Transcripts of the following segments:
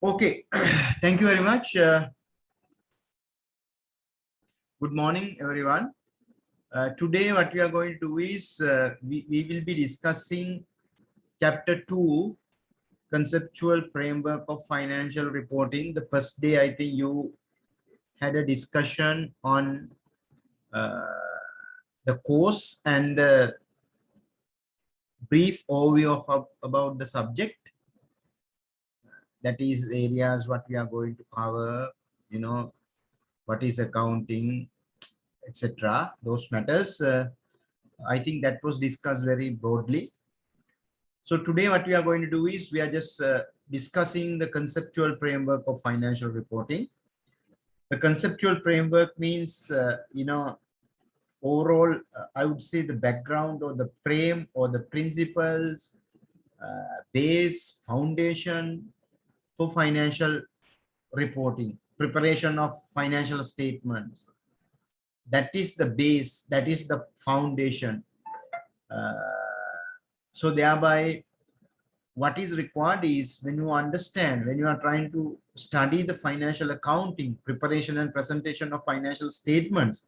Okay, thank you very much. Good morning, everyone. Today, what we are going to do is we will be discussing Chapter 2, Conceptual Framework of Financial Reporting. The first day, I think you had a discussion on uh, the course and the brief overview of about the subject. That is areas what we are going to cover, what is accounting, etc. Those matters. I think that was discussed very broadly. So today what we are going to do is we are just discussing the conceptual framework of financial reporting. The conceptual framework means, overall, I would say the background or the frame or the principles, base, foundation for financial reporting, preparation of financial statements. That is the base, that is the foundation. So thereby, what is required is when you understand, when you are trying to study the financial accounting, preparation and presentation of financial statements,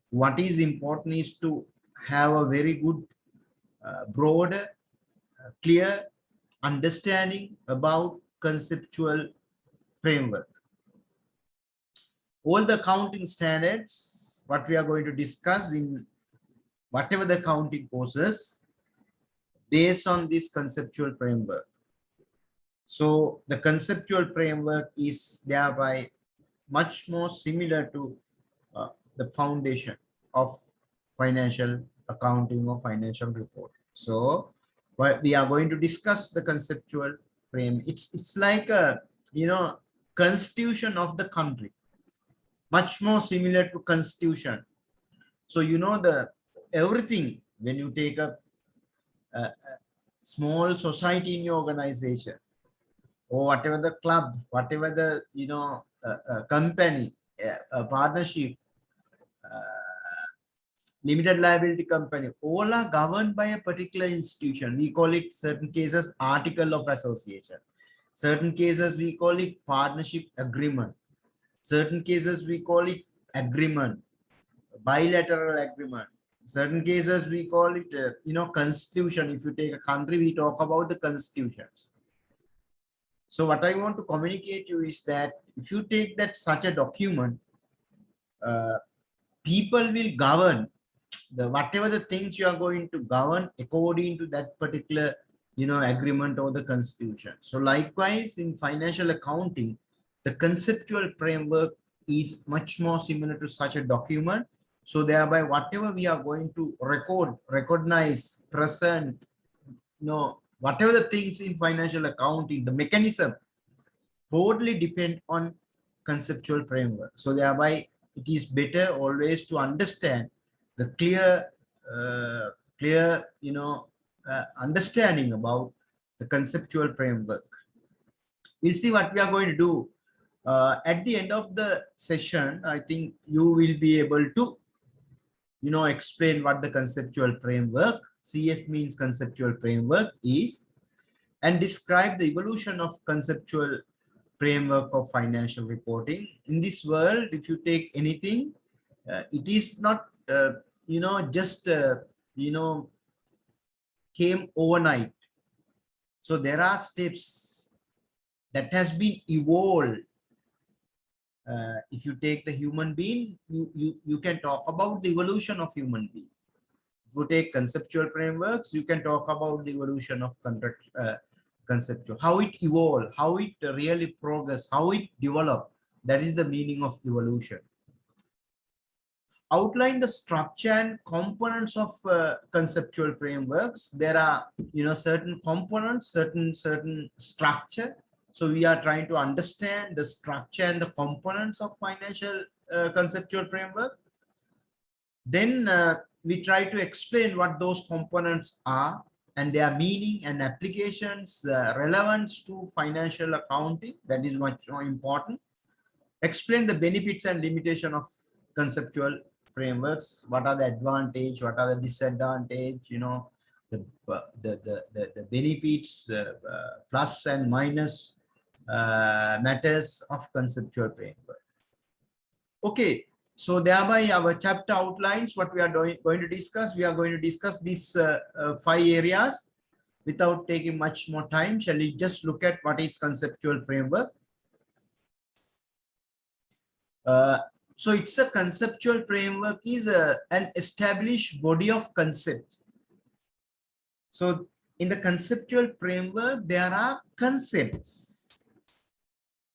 what is important is to have a very good, broad, clear understanding about conceptual framework. All the accounting standards, what we are going to discuss in whatever the accounting courses, based on this conceptual framework. So the conceptual framework is thereby much more similar to the foundation of financial accounting or financial reporting. So we are going to discuss the conceptual frame. It's like a constitution of the country, much more similar to constitution. So the everything when you take a small society in your organization, or whatever the club, whatever the company, a partnership, limited liability company, all are governed by a particular institution. We call it certain cases article of association. Certain cases we call it partnership agreement. Certain cases we call it agreement, bilateral agreement. Certain cases we call it constitution. If you take a country, we talk about the constitutions. So what I want to communicate to you is that if you take that such a document, people will govern the whatever the things you are going to govern according to that particular agreement or the constitution. So likewise in financial accounting, the conceptual framework is much more similar to such a document. So thereby whatever we are going to recognize, present, whatever the things in financial accounting, the mechanism totally depend on conceptual framework. So thereby it is better always to understand the clear understanding about the conceptual framework. We'll see what we are going to do at the end of the session. I think you will be able to explain what the conceptual framework, CF means conceptual framework, is, and describe the evolution of conceptual framework of financial reporting. In this world, if you take anything, it is not just came overnight. So there are steps that has been evolved. If you take the human being, you can talk about the evolution of human being. If you take conceptual frameworks, you can talk about the evolution of conceptual, how it evolved, how it really progressed, how it developed. That is the meaning of evolution. Outline the structure and components of conceptual frameworks. There are certain components, certain structure. So we are trying to understand the structure and the components of financial conceptual framework. Then we try to explain what those components are and their meaning and applications, relevance to financial accounting. That is much more important. Explain the benefits and limitation of conceptual frameworks. What are the advantage? What are the disadvantage? The benefits, plus and minus matters of conceptual framework. Okay, so thereby our chapter outlines what we are going to discuss. We are going to discuss these 5 areas without taking much more time. Shall we just look at what is conceptual framework? So it's a conceptual framework is an established body of concepts. So in the conceptual framework, there are concepts,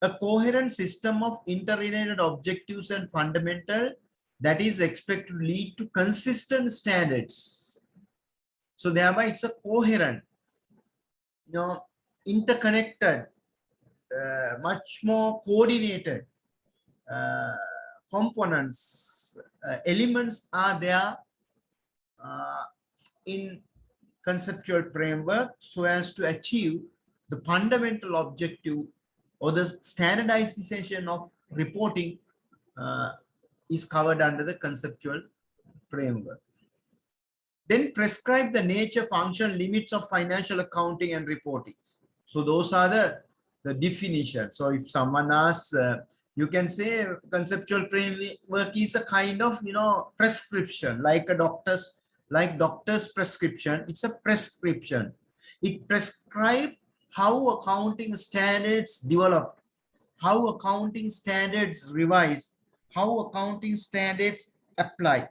a coherent system of interrelated objectives and fundamental that is expected to lead to consistent standards. So thereby it's a coherent, interconnected, much more coordinated components, elements are there in conceptual framework so as to achieve the fundamental objective or the standardization of reporting is covered under the conceptual framework. Then prescribe the nature, function, limits of financial accounting and reporting. So those are the definition. So if someone asks, you can say conceptual framework is a kind of, prescription, like a doctor's prescription. It's a prescription. It prescribes how accounting standards develop, how accounting standards revise, how accounting standards apply.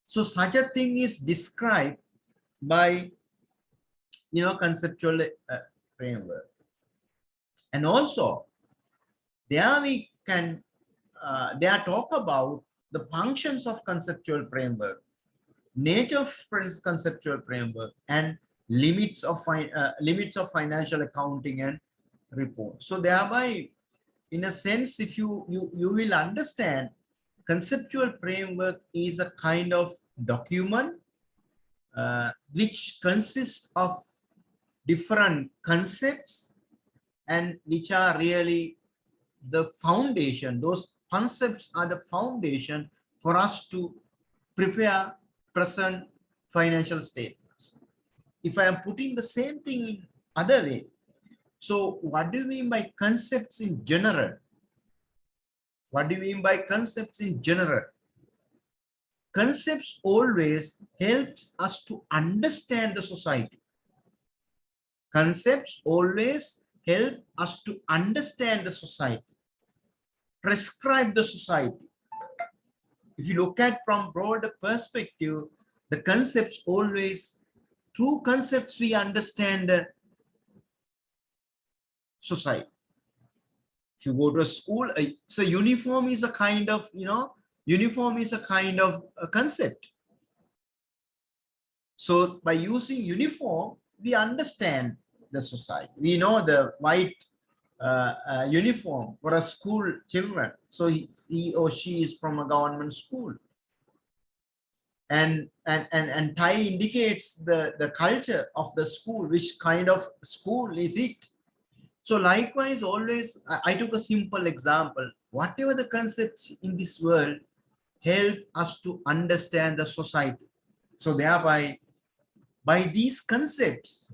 So such a thing is described by, conceptual framework. And also there we can there talk about the functions of conceptual framework, nature of conceptual framework, and limits of financial accounting and report. So thereby, in a sense, if you will understand, conceptual framework is a kind of document which consists of different concepts and which are really the foundation. Those concepts are the foundation for us to prepare present financial statements. If I am putting the same thing in other way, so what do you mean by concepts in general? What do you mean by concepts in general? Concepts always helps us to understand the society. Concepts always help us to understand the society, prescribe the society. If you look at from broader perspective, the concepts always, through concepts we understand the society. If you go to a school, so uniform is a kind of, uniform is a kind of a concept. So by using uniform, we understand the society. We know the white uniform for a school children. So he or she is from a government school. And tie indicates the culture of the school, which kind of school is it. So likewise, always, I took a simple example. Whatever the concepts in this world help us to understand the society. So thereby, by these concepts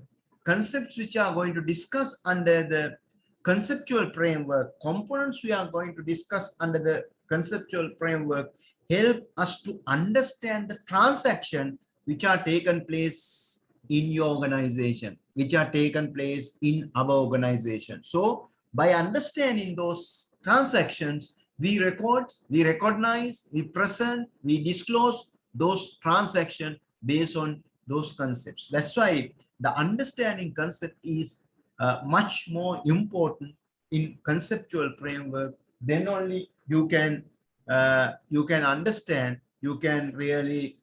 which are going to discuss under the conceptual framework, components we are going to discuss under the conceptual framework help us to understand the transaction which are taken place in your organization, which are taken place in our organization. So by understanding those transactions, we record, we recognize, we present, we disclose those transactions based on those concepts. That's why the understanding concept is much more important in conceptual framework. Then only you can understand, you can really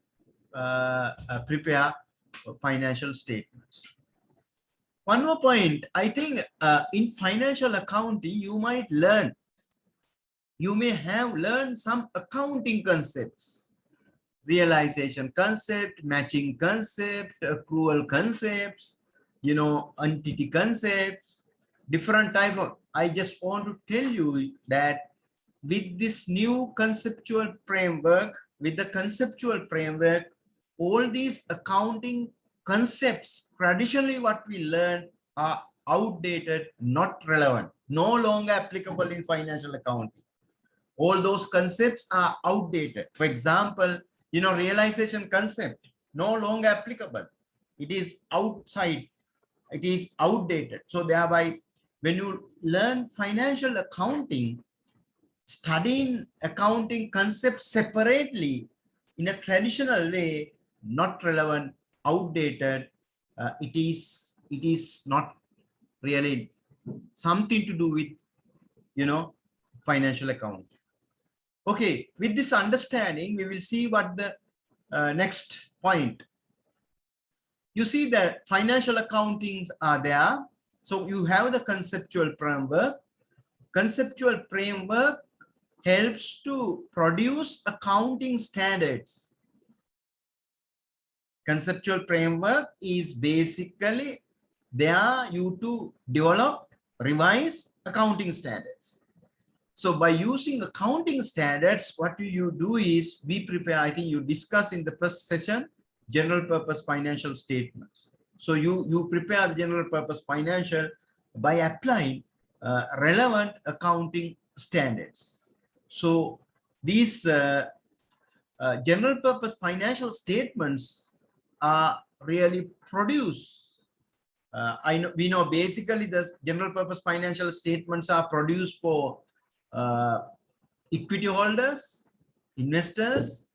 prepare financial statements. One more point, I think in financial accounting, you might learn, you may have learned some accounting concepts, realization concept, matching concept, accrual concepts, entity concepts, different type of. I just want to tell you that with this new conceptual framework, with the conceptual framework, all these accounting concepts, traditionally what we learn are outdated, not relevant, no longer applicable in financial accounting. All those concepts are outdated. For example, realization concept, no longer applicable. It is outside, it is outdated. So thereby, when you learn financial accounting, studying accounting concepts separately in a traditional way, not relevant, outdated, it is not really something to do with, financial accounting. Okay, with this understanding, we will see what the next point. You see that financial accountings are there. So you have the conceptual framework. Conceptual framework helps to produce accounting standards. Conceptual framework is basically there you to develop, revise accounting standards. So by using accounting standards, what you do is we prepare, I think you discussed in the first session, general purpose financial statements. So you prepare the general purpose financial by applying relevant accounting standards. So these general purpose financial statements are really produced. We know basically the general purpose financial statements are produced for equity holders, investors,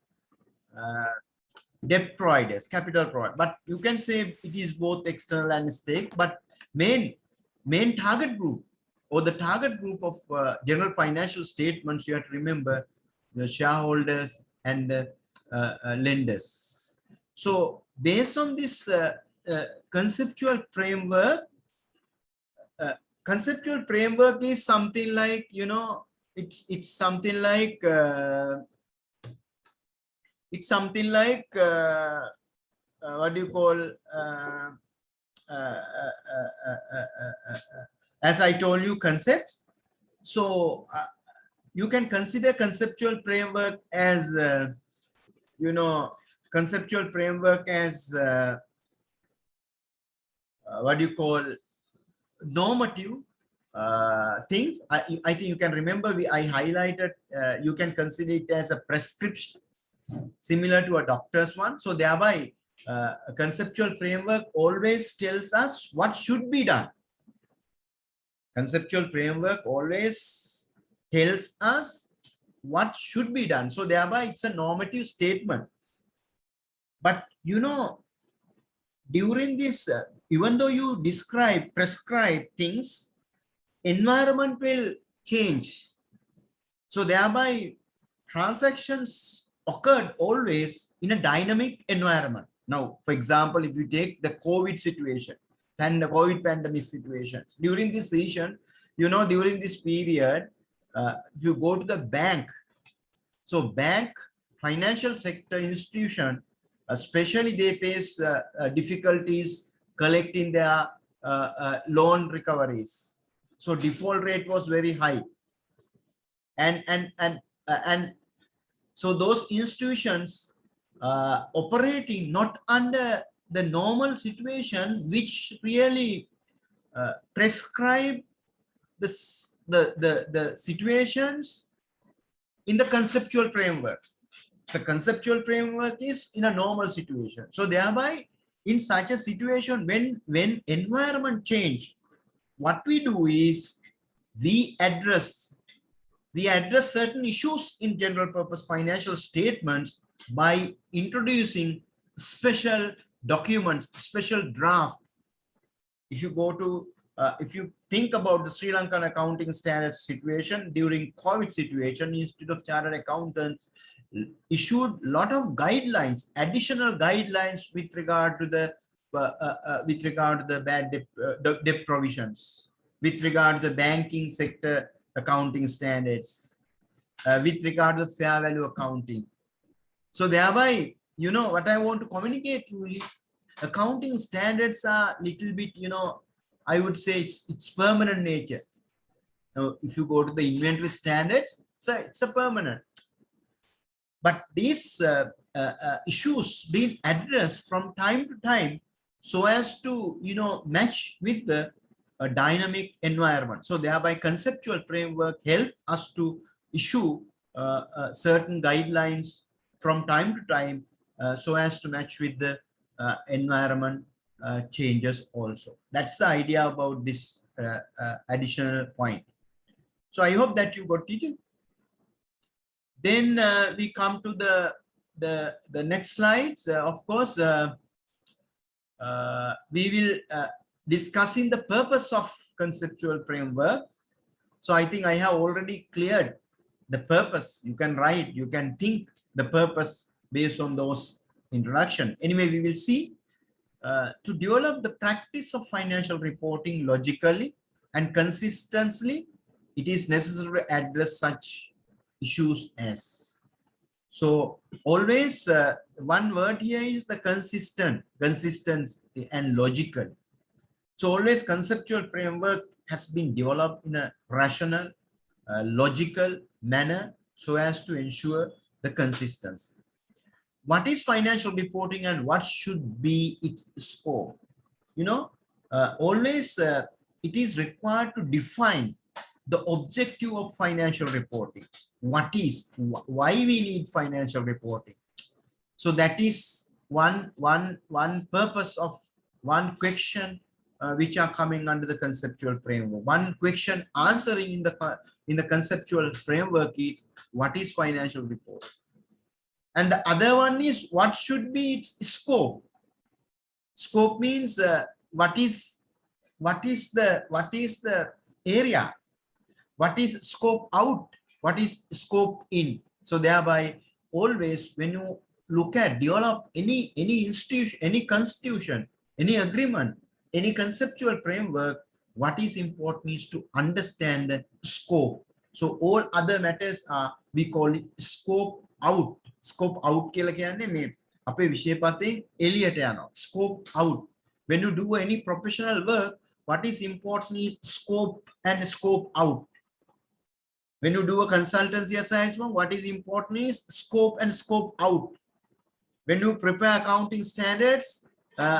debt providers, capital providers. But you can say it is both external and stake. But main target group or the target group of general financial statements, you have to remember the shareholders and the lenders. So based on this conceptual framework is something like, it's something like what do you call, as I told you, concepts. So you can consider conceptual framework as conceptual framework as what do you call, normative things. I think you can remember I highlighted, you can consider it as a prescription similar to a doctor's one. So thereby a conceptual framework always tells us what should be done. Conceptual framework always tells us what should be done. So thereby it's a normative statement. But during this, even though you prescribe things, environment will change. So thereby transactions occurred always in a dynamic environment. Now, for example, if you take the COVID situation and the COVID pandemic situation, during this session, during this period, if you go to the bank, so bank, financial sector institution, especially they face difficulties collecting their loan recoveries. So default rate was very high, and so those institutions operating not under the normal situation, which really prescribe the situations in the conceptual framework. The conceptual framework is in a normal situation. So thereby, in such a situation, when environment change, what we do is we address certain issues in general purpose financial statements by introducing special documents, special draft. If you go to, if you think about the Sri Lankan accounting standards situation during COVID situation, Institute of Chartered Accountants issued a lot of guidelines, additional guidelines with regard to the bad debt provisions, with regard to the banking sector accounting standards, with regard to fair value accounting. So thereby, what I want to communicate to you, accounting standards are little bit, I would say it's permanent nature. Now, if you go to the inventory standards, so it's a permanent. But these issues being addressed from time to time so as to, match with the a dynamic environment. So thereby conceptual framework help us to issue certain guidelines from time to time so as to match with the environment changes also. That's the idea about this additional point. So I hope that you got it. Then we come to the next slides. Of course, we will discussing the purpose of conceptual framework. So I think I have already cleared the purpose. You can write, you can think the purpose based on those introduction. Anyway, we will see to develop the practice of financial reporting logically and consistently, it is necessary to address such issues as. So always one word here is the consistency and logical. So always conceptual framework has been developed in a rational, logical manner so as to ensure the consistency. What is financial reporting and what should be its scope? You know, always it is required to define the objective of financial reporting. What is, why we need financial reporting? So that is one purpose of one question which are coming under the conceptual framework. One question answering in the conceptual framework is what is financial reporting? And the other one is what should be its scope. Scope means what is the area, what is scope out, what is scope in. So thereby always when you look at develop any institution, any constitution, any agreement, any conceptual framework, what is important is to understand the scope. So all other matters are, we call it scope out. Scope out කියලා කියන්නේ මේ අපේ විෂයපතේ එළියට යනවා. Scope out. When you do any professional work, what is important is scope and scope out. When you do a consultancy assignment, what is important is scope and scope out. When you prepare accounting standards,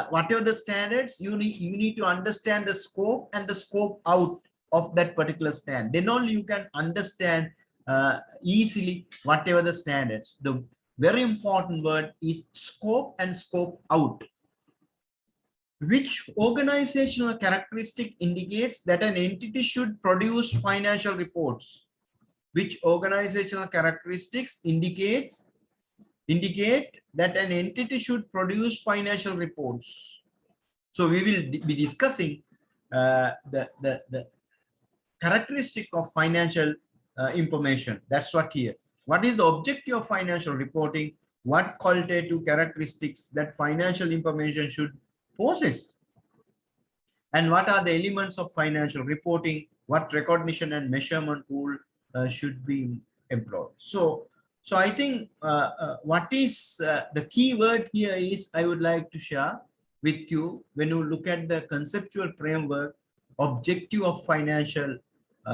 whatever the standards, you need to understand the scope and the scope out of that particular standard. Then only you can understand easily whatever the standards. The very important word is scope and scope out. Which organizational characteristic indicates that an entity should produce financial reports? Which organizational characteristics indicate that an entity should produce financial reports? So we will be discussing the characteristic of financial information. That's what here. What is the objective of financial reporting? What qualitative characteristics that financial information should possess? And what are the elements of financial reporting? What recognition and measurement tool should be employed? So I think what is the key word here is I would like to share with you when you look at the conceptual framework, objective of financial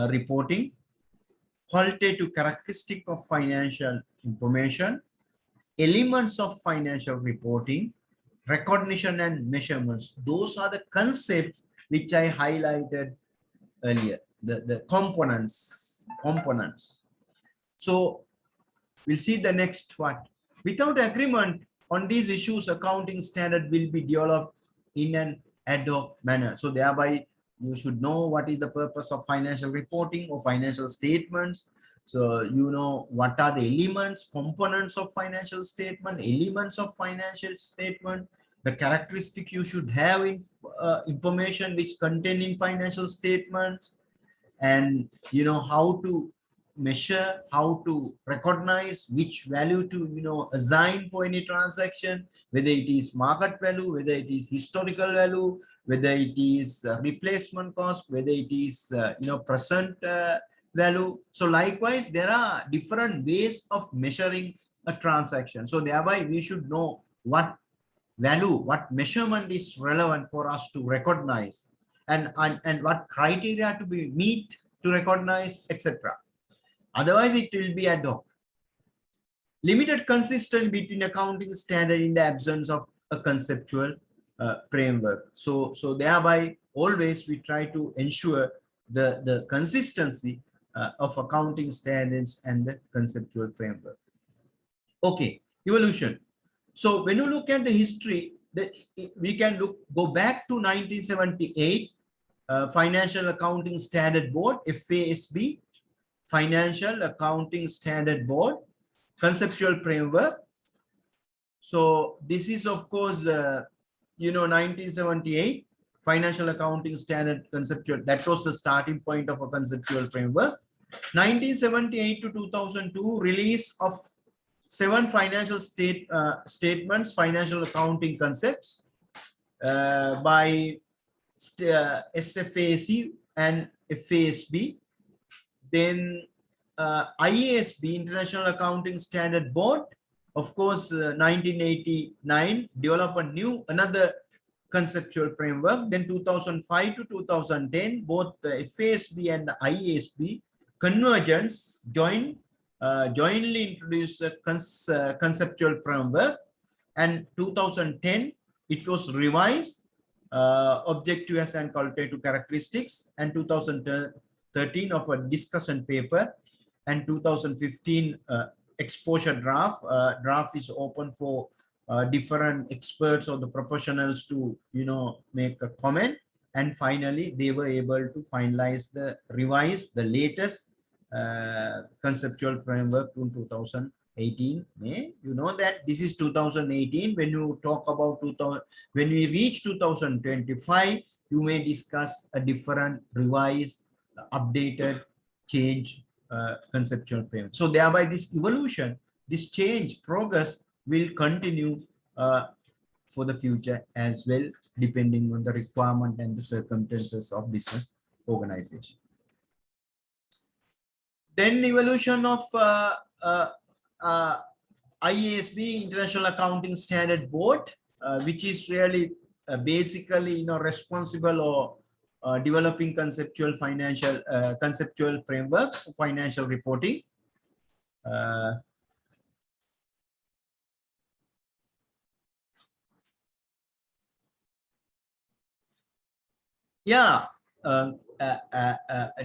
reporting, qualitative characteristic of financial information, elements of financial reporting, recognition and measurements. Those are the concepts which I highlighted earlier, the components. So we'll see the next one. Without agreement on these issues, accounting standard will be developed in an ad hoc manner. So thereby you should know what is the purpose of financial reporting or financial statements. So you know what are the elements, components of financial statement, elements of financial statement, the characteristic you should have in information which contain in financial statements, and you know how to measure, how to recognize which value to assign for any transaction, whether it is market value, whether it is historical value, whether it is replacement cost, whether it is present value. So likewise there are different ways of measuring a transaction. So thereby we should know what value, what measurement is relevant for us to recognize, and what criteria to be meet to recognize, etc. Otherwise it will be ad hoc. Limited consistency between accounting standard in the absence of a conceptual framework. So thereby always we try to ensure the consistency of accounting standards and the conceptual framework. Okay, evolution. So when you look at the history, we can go back to 1978, Financial Accounting Standard Board, FASB, Financial Accounting Standard Board, conceptual framework. So this is of course, 1978, Financial Accounting Standard conceptual, that was the starting point of a conceptual framework. 1978 to 2002, release of 7 financial statements, financial accounting concepts by SFAC and FASB. Then IASB, International Accounting Standard Board, of course, 1989, develop another conceptual framework. Then 2005 to 2010, both the FASB and the IASB convergence jointly introduced a conceptual framework, and 2010 it was revised, objectives and qualitative characteristics, and 2013 of a discussion paper, and 2015 exposure draft. Draft is open for different experts or the professionals to make a comment, and finally they were able to finalize revise the latest conceptual framework in 2018 May. You know that this is 2018. When you talk about 2000, when we reach 2025, you may discuss a different revised, updated, change conceptual framework. So thereby this evolution, this change, progress will continue for the future as well, depending on the requirement and the circumstances of business organization. Then evolution of IASB, International Accounting Standard Board, which is really basically responsible or developing conceptual conceptual framework for financial reporting.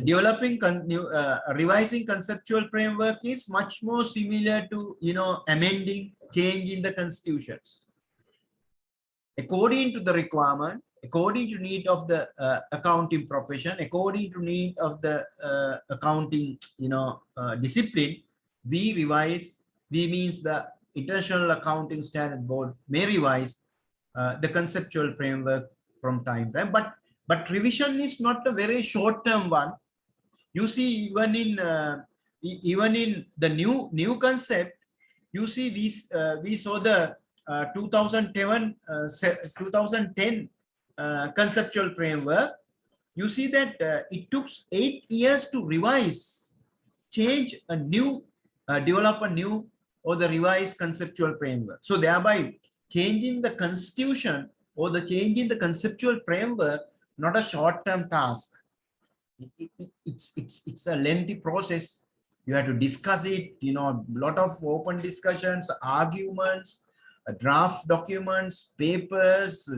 Developing revising conceptual framework is much more similar to amending, changing the constitutions according to the requirement, according to need of the accounting profession, according to need of the accounting discipline. We revise. We means the International Accounting Standard Board may revise the conceptual framework from time to time, but revision is not a very short-term one. You see, even in the new concept, you see we saw the 2010 conceptual framework. You see that it took 8 years to revise, change a new, develop a new or the revised conceptual framework. So thereby changing the constitution or the changing the conceptual framework, not a short-term task. It's a lengthy process. You have to discuss it, lot of open discussions, arguments, draft documents, papers,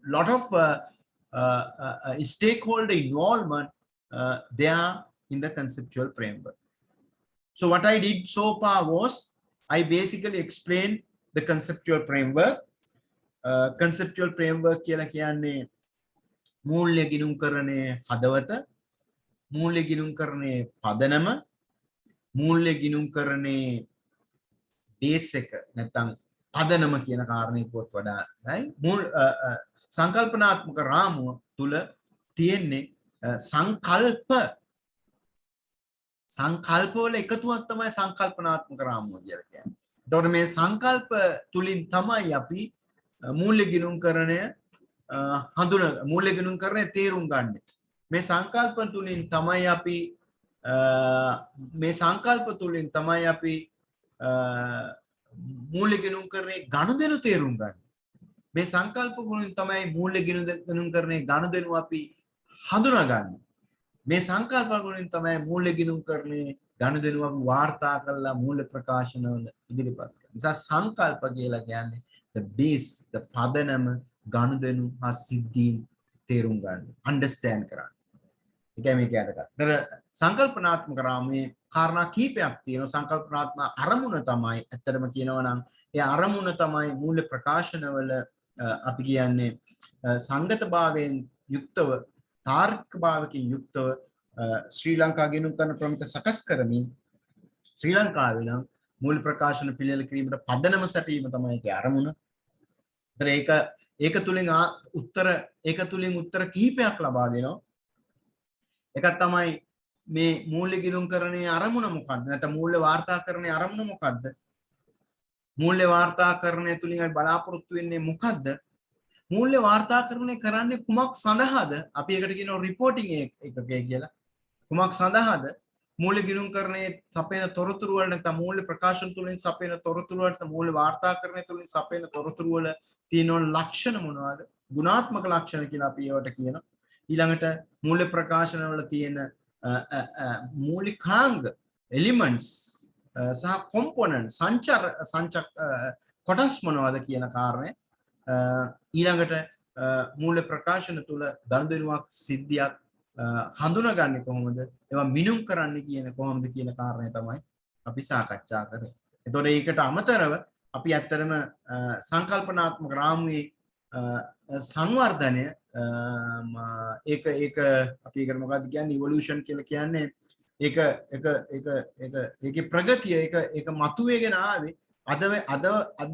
lot of stakeholder involvement there in the conceptual framework. So what I did so far was I basically explained the conceptual framework. Conceptual framework කියලා කියන්නේ මූල්‍ය ගිණුම් කරණේ හදවත, මූල්‍ය ගිණුම් කරණේ පදනම, මූල්‍ය ගිණුම් කරණේ base එක නැත්නම් පදනම කියන කාරණේකවත් වඩා මූල සංකල්පනාත්මක රාමුව තුල තියෙන්නේ සංකල්පවල එකතුවක් තමයි සංකල්පනාත්මක රාමුව කියලා කියන්නේ. එතකොට මේ සංකල්ප තුලින් තමයි අපි මූල්‍ය ගිණුම් කරණය මූල්‍ය ගිණුම් කරණය තේරුම් ගන්න. මේ සංකල්ප තුලින් තමයි අපි මූල්‍ය ගිණුම් කරණේ ගනුදෙනු තේරුම් ගන්න. මේ සංකල්ප වලින් තමයි මූල්‍ය ගිණුම් කරණේ ගනුදෙනු අපි හඳුනා ගන්න. මේ සංකල්ප වලින් තමයි මූල්‍ය ගිණුම් කරණේ ගනුදෙනු අපි වාර්තා කරලා මූල්‍ය ප්‍රකාශන වල ඉදිරිපත් කරනවා. නිසා සංකල්ප කියලා කියන්නේ the base, the පදනම ගනුදෙනු හා සිද්ධීන් තේරුම් ගන්න understand කරන්න. ඒකයි මේක ඇදගත්. ඒතර සංකල්පනාත්මක රාමයේ කාරණා කීපයක් තියෙනවා. සංකල්පනාත්මක අරමුණ තමයි ඇත්තටම කියනවා නම් ඒ අරමුණ තමයි මූල්‍ය ප්‍රකාශනවල අපි කියන්නේ සංගතභාවයෙන් යුක්තව තාර්කික භාවකින් යුක්තව ශ්‍රී ලංකා ගෙනුම් කරන ප්‍රමිත සකස් කරමින් ශ්‍රී ලංකාවේ නම් මූල්‍ය ප්‍රකාශන පිළියෙල කිරීමට පදනම සැපීම තමයි ඒකේ අරමුණ. ඒතර ඒක තුලින් උත්තර කිහිපයක් ලබා දෙනවා. එකක් තමයි මේ මූල්‍ය ගිණුම්කරණයේ අරමුණ මොකක්ද? නැත්නම් මූල්‍ය වාර්තාකරණයේ අරමුණ මොකක්ද? මූල්‍ය වාර්තාකරණය තුලින් අපි බලාපොරොත්තු වෙන්නේ මොකක්ද? මූල්‍ය වාර්තාකරණය කරන්නේ කුමක් සඳහාද? අපි ඒකට කියනවා රිපෝටිං එකකේ කියලා. කුමක් සඳහාද? මූල්‍ය ගිණුම්කරණයේ සපයන තොරතුරු වල නැත්නම් මූල්‍ය ප්‍රකාශන තුලින් සපයන තොරතුරු වලට මූල්‍ය වාර්තාකරණය තුලින් සපයන තොරතුරු වල තියෙන ලක්ෂණ මොනවාද? ගුණාත්මක ලක්ෂණ කියලා අපි ඒවට කියනවා. ඊළඟට මූල්‍ය ප්‍රකාශන වල තියෙන මූලිකාංග elements සහ component සංචක් කොටස් මොනවද කියන කාරණය ඊළඟට මූල්‍ය ප්‍රකාශන තුල ගනුදෙනුවක් සිද්ධියක් හඳුනාගන්නේ කොහොමද? ඒවා මිනුම් කරන්නේ කියන කොහොමද කියන කාරණය තමයි අපි සාකච්ඡා කරන්නේ. එතකොට ඒකට අමතරව අපි ඇත්තටම සංකල්පනාත්මක රාමුවේ සංවර්ධනය ඒක අපි ඒකට මොකක්ද කියන්නේ ඉවොලුෂන් කියලා කියන්නේ ඒකේ ප්‍රගතිය ඒක මතුවේගෙන ආවේ අද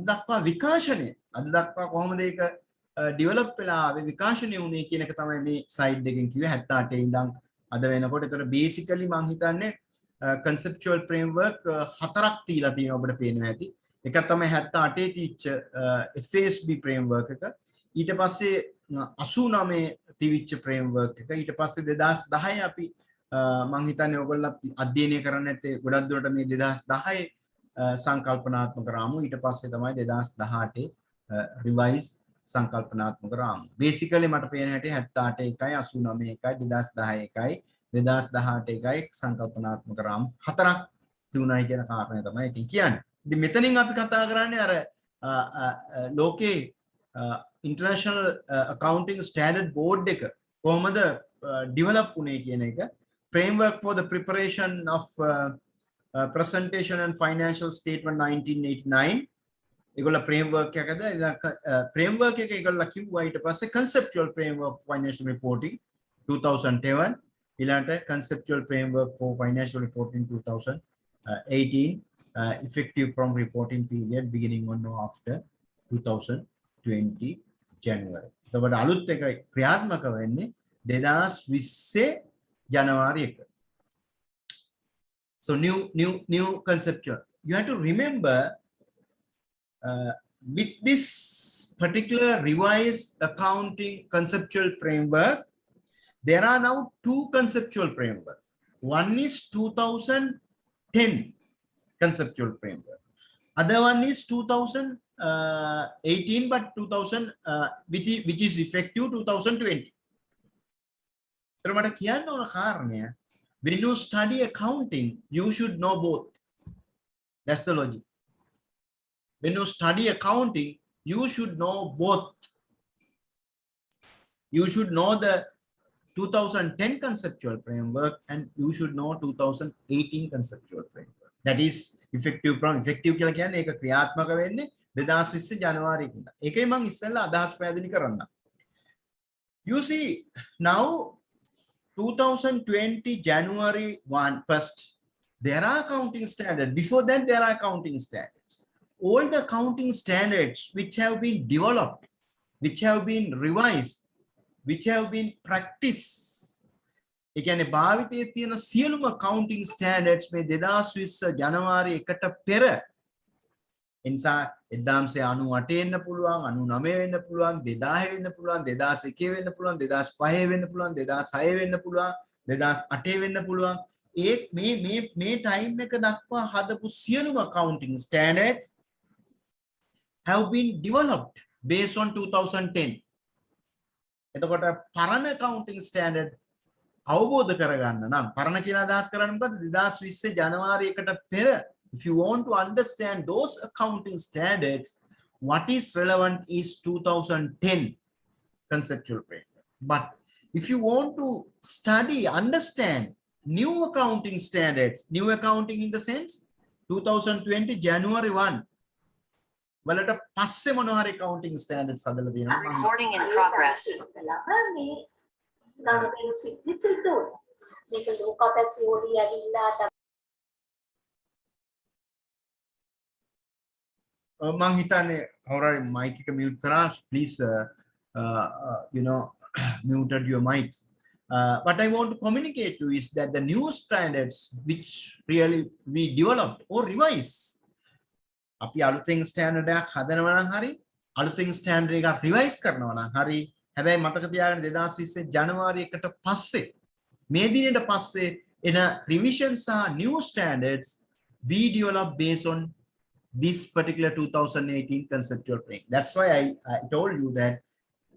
දක්වා විකාශනය අද දක්වා කොහොමද ඒක ඩෙවලොප් වෙලා ආවේ විකාශනය වුණේ කියන එක තමයි මේ ස්ලයිඩ් එකෙන් කිව්වේ 78 ඉඳන් අද වෙනකොට. ඒතර බේසිකලි මම හිතන්නේ conceptual framework හතරක් තියලා තියෙනවා ඔබට පේනවා ඇති. එකක් තමයි 78 තිච්ච FASB framework එක. ඊට පස්සේ 89 තිවිච්ච framework එක. ඊට පස්සේ 2010 අපි මම හිතන්නේ ඔයගොල්ලෝ අධ්‍යයනය කරන්න නැත්තේ ගොඩක් දුරට මේ 2010 සංකල්පනාත්මක රාමුව. ඊට පස්සේ තමයි 2018 රිවයිස් සංකල්පනාත්මක රාමුව. බේසිකලි මට පේන හැටි 78 එකයි 89 එකයි 2010 එකයි 2018 එකයි සංකල්පනාත්මක රාමුව හතරක් තුනයි කියන කාරණය තමයි ඉතින් කියන්නේ. ඉතින් මෙතනින් අපි කතා කරන්නේ අර ලෝකේ international accounting standard board එක කොහොමද develop වුනේ කියන එක framework for the preparation of presentation and financial statement 1989 ඒගොල්ල framework එකද framework එක ඒගොල්ල කිව්වා ඊට පස්සේ conceptual framework for financial reporting 2007 ඊළඟට conceptual framework for financial reporting 2018 effective from reporting period beginning on or after 2020 January. එතකොට අලුත් එක ක්‍රියාත්මක වෙන්නේ 2020 ජනවාරි 1. So new conceptual. You have to remember with this particular revised accounting conceptual framework, there are now two conceptual framework. One is 2010 conceptual framework. Other one is 2018 but 2000 which is effective 2020. So මට කියන්න ඕන කාරණය when you study accounting you should know both. That's the logic. When you study accounting you should know both. You should know the 2010 conceptual framework and you should know 2018 conceptual framework. That is effective from effective කියලා කියන්නේ ඒක ක්‍රියාත්මක වෙන්නේ 2020 ජනවාරි ඉඳන්. ඒකයි මම ඉස්සෙල්ලා අදහස් පැහැදිලි කරන්න. You see now 2020 January 1st there are accounting standards. Before that there are accounting standards. All the accounting standards which have been developed, which have been revised, which have been practiced. ඒ කියන්නේ භාවිතයේ තියෙන සියලුම accounting standards මේ 2020 ජනවාරි 1ට පෙර එනිසා 1998 වෙන්න පුළුවන් 99 වෙන්න පුළුවන් 2000 වෙන්න පුළුවන් 2001 වෙන්න පුළුවන් 2005 වෙන්න පුළුවන් 2006 වෙන්න පුළුවන් 2008 වෙන්න පුළුවන් ඒ මේ ටයිම් එක දක්වා හදපු සියලුම accounting standards have been developed based on 2010. එතකොට පරණ accounting standard අවබෝධ කරගන්න නම් පරණ කියලා අදහස් කරන්නේ මොකද්ද 2020 ජනවාරි 1ට පෙර if you want to understand those accounting standards what is relevant is 2010 conceptual framework. But if you want to study, understand new accounting standards, new accounting in the sense 2020 January 1, වලට පස්සේ මොනවා හරි accounting standards හදලා තියෙනවා. Recording in progress. මං හිතන්නේ කවුරුහරි mic එක mute කරා, please you know muted your mics. What I want to communicate to is that the new standards which really we developed or revised, අපි අලුතෙන් ස්ටෑන්ඩඩ් එකක් හදනවා නම් හරි අලුතෙන් ස්ටෑන්ඩඩ් එකක් රිවයිස් කරනවා නම් හරි හැබැයි මතක තියාගන්න 2020 ජනවාරි 1ට පස්සේ මේ දිනේට පස්සේ එන revisions are new standards we develop based on this particular 2018 conceptual frame. That's why I told you that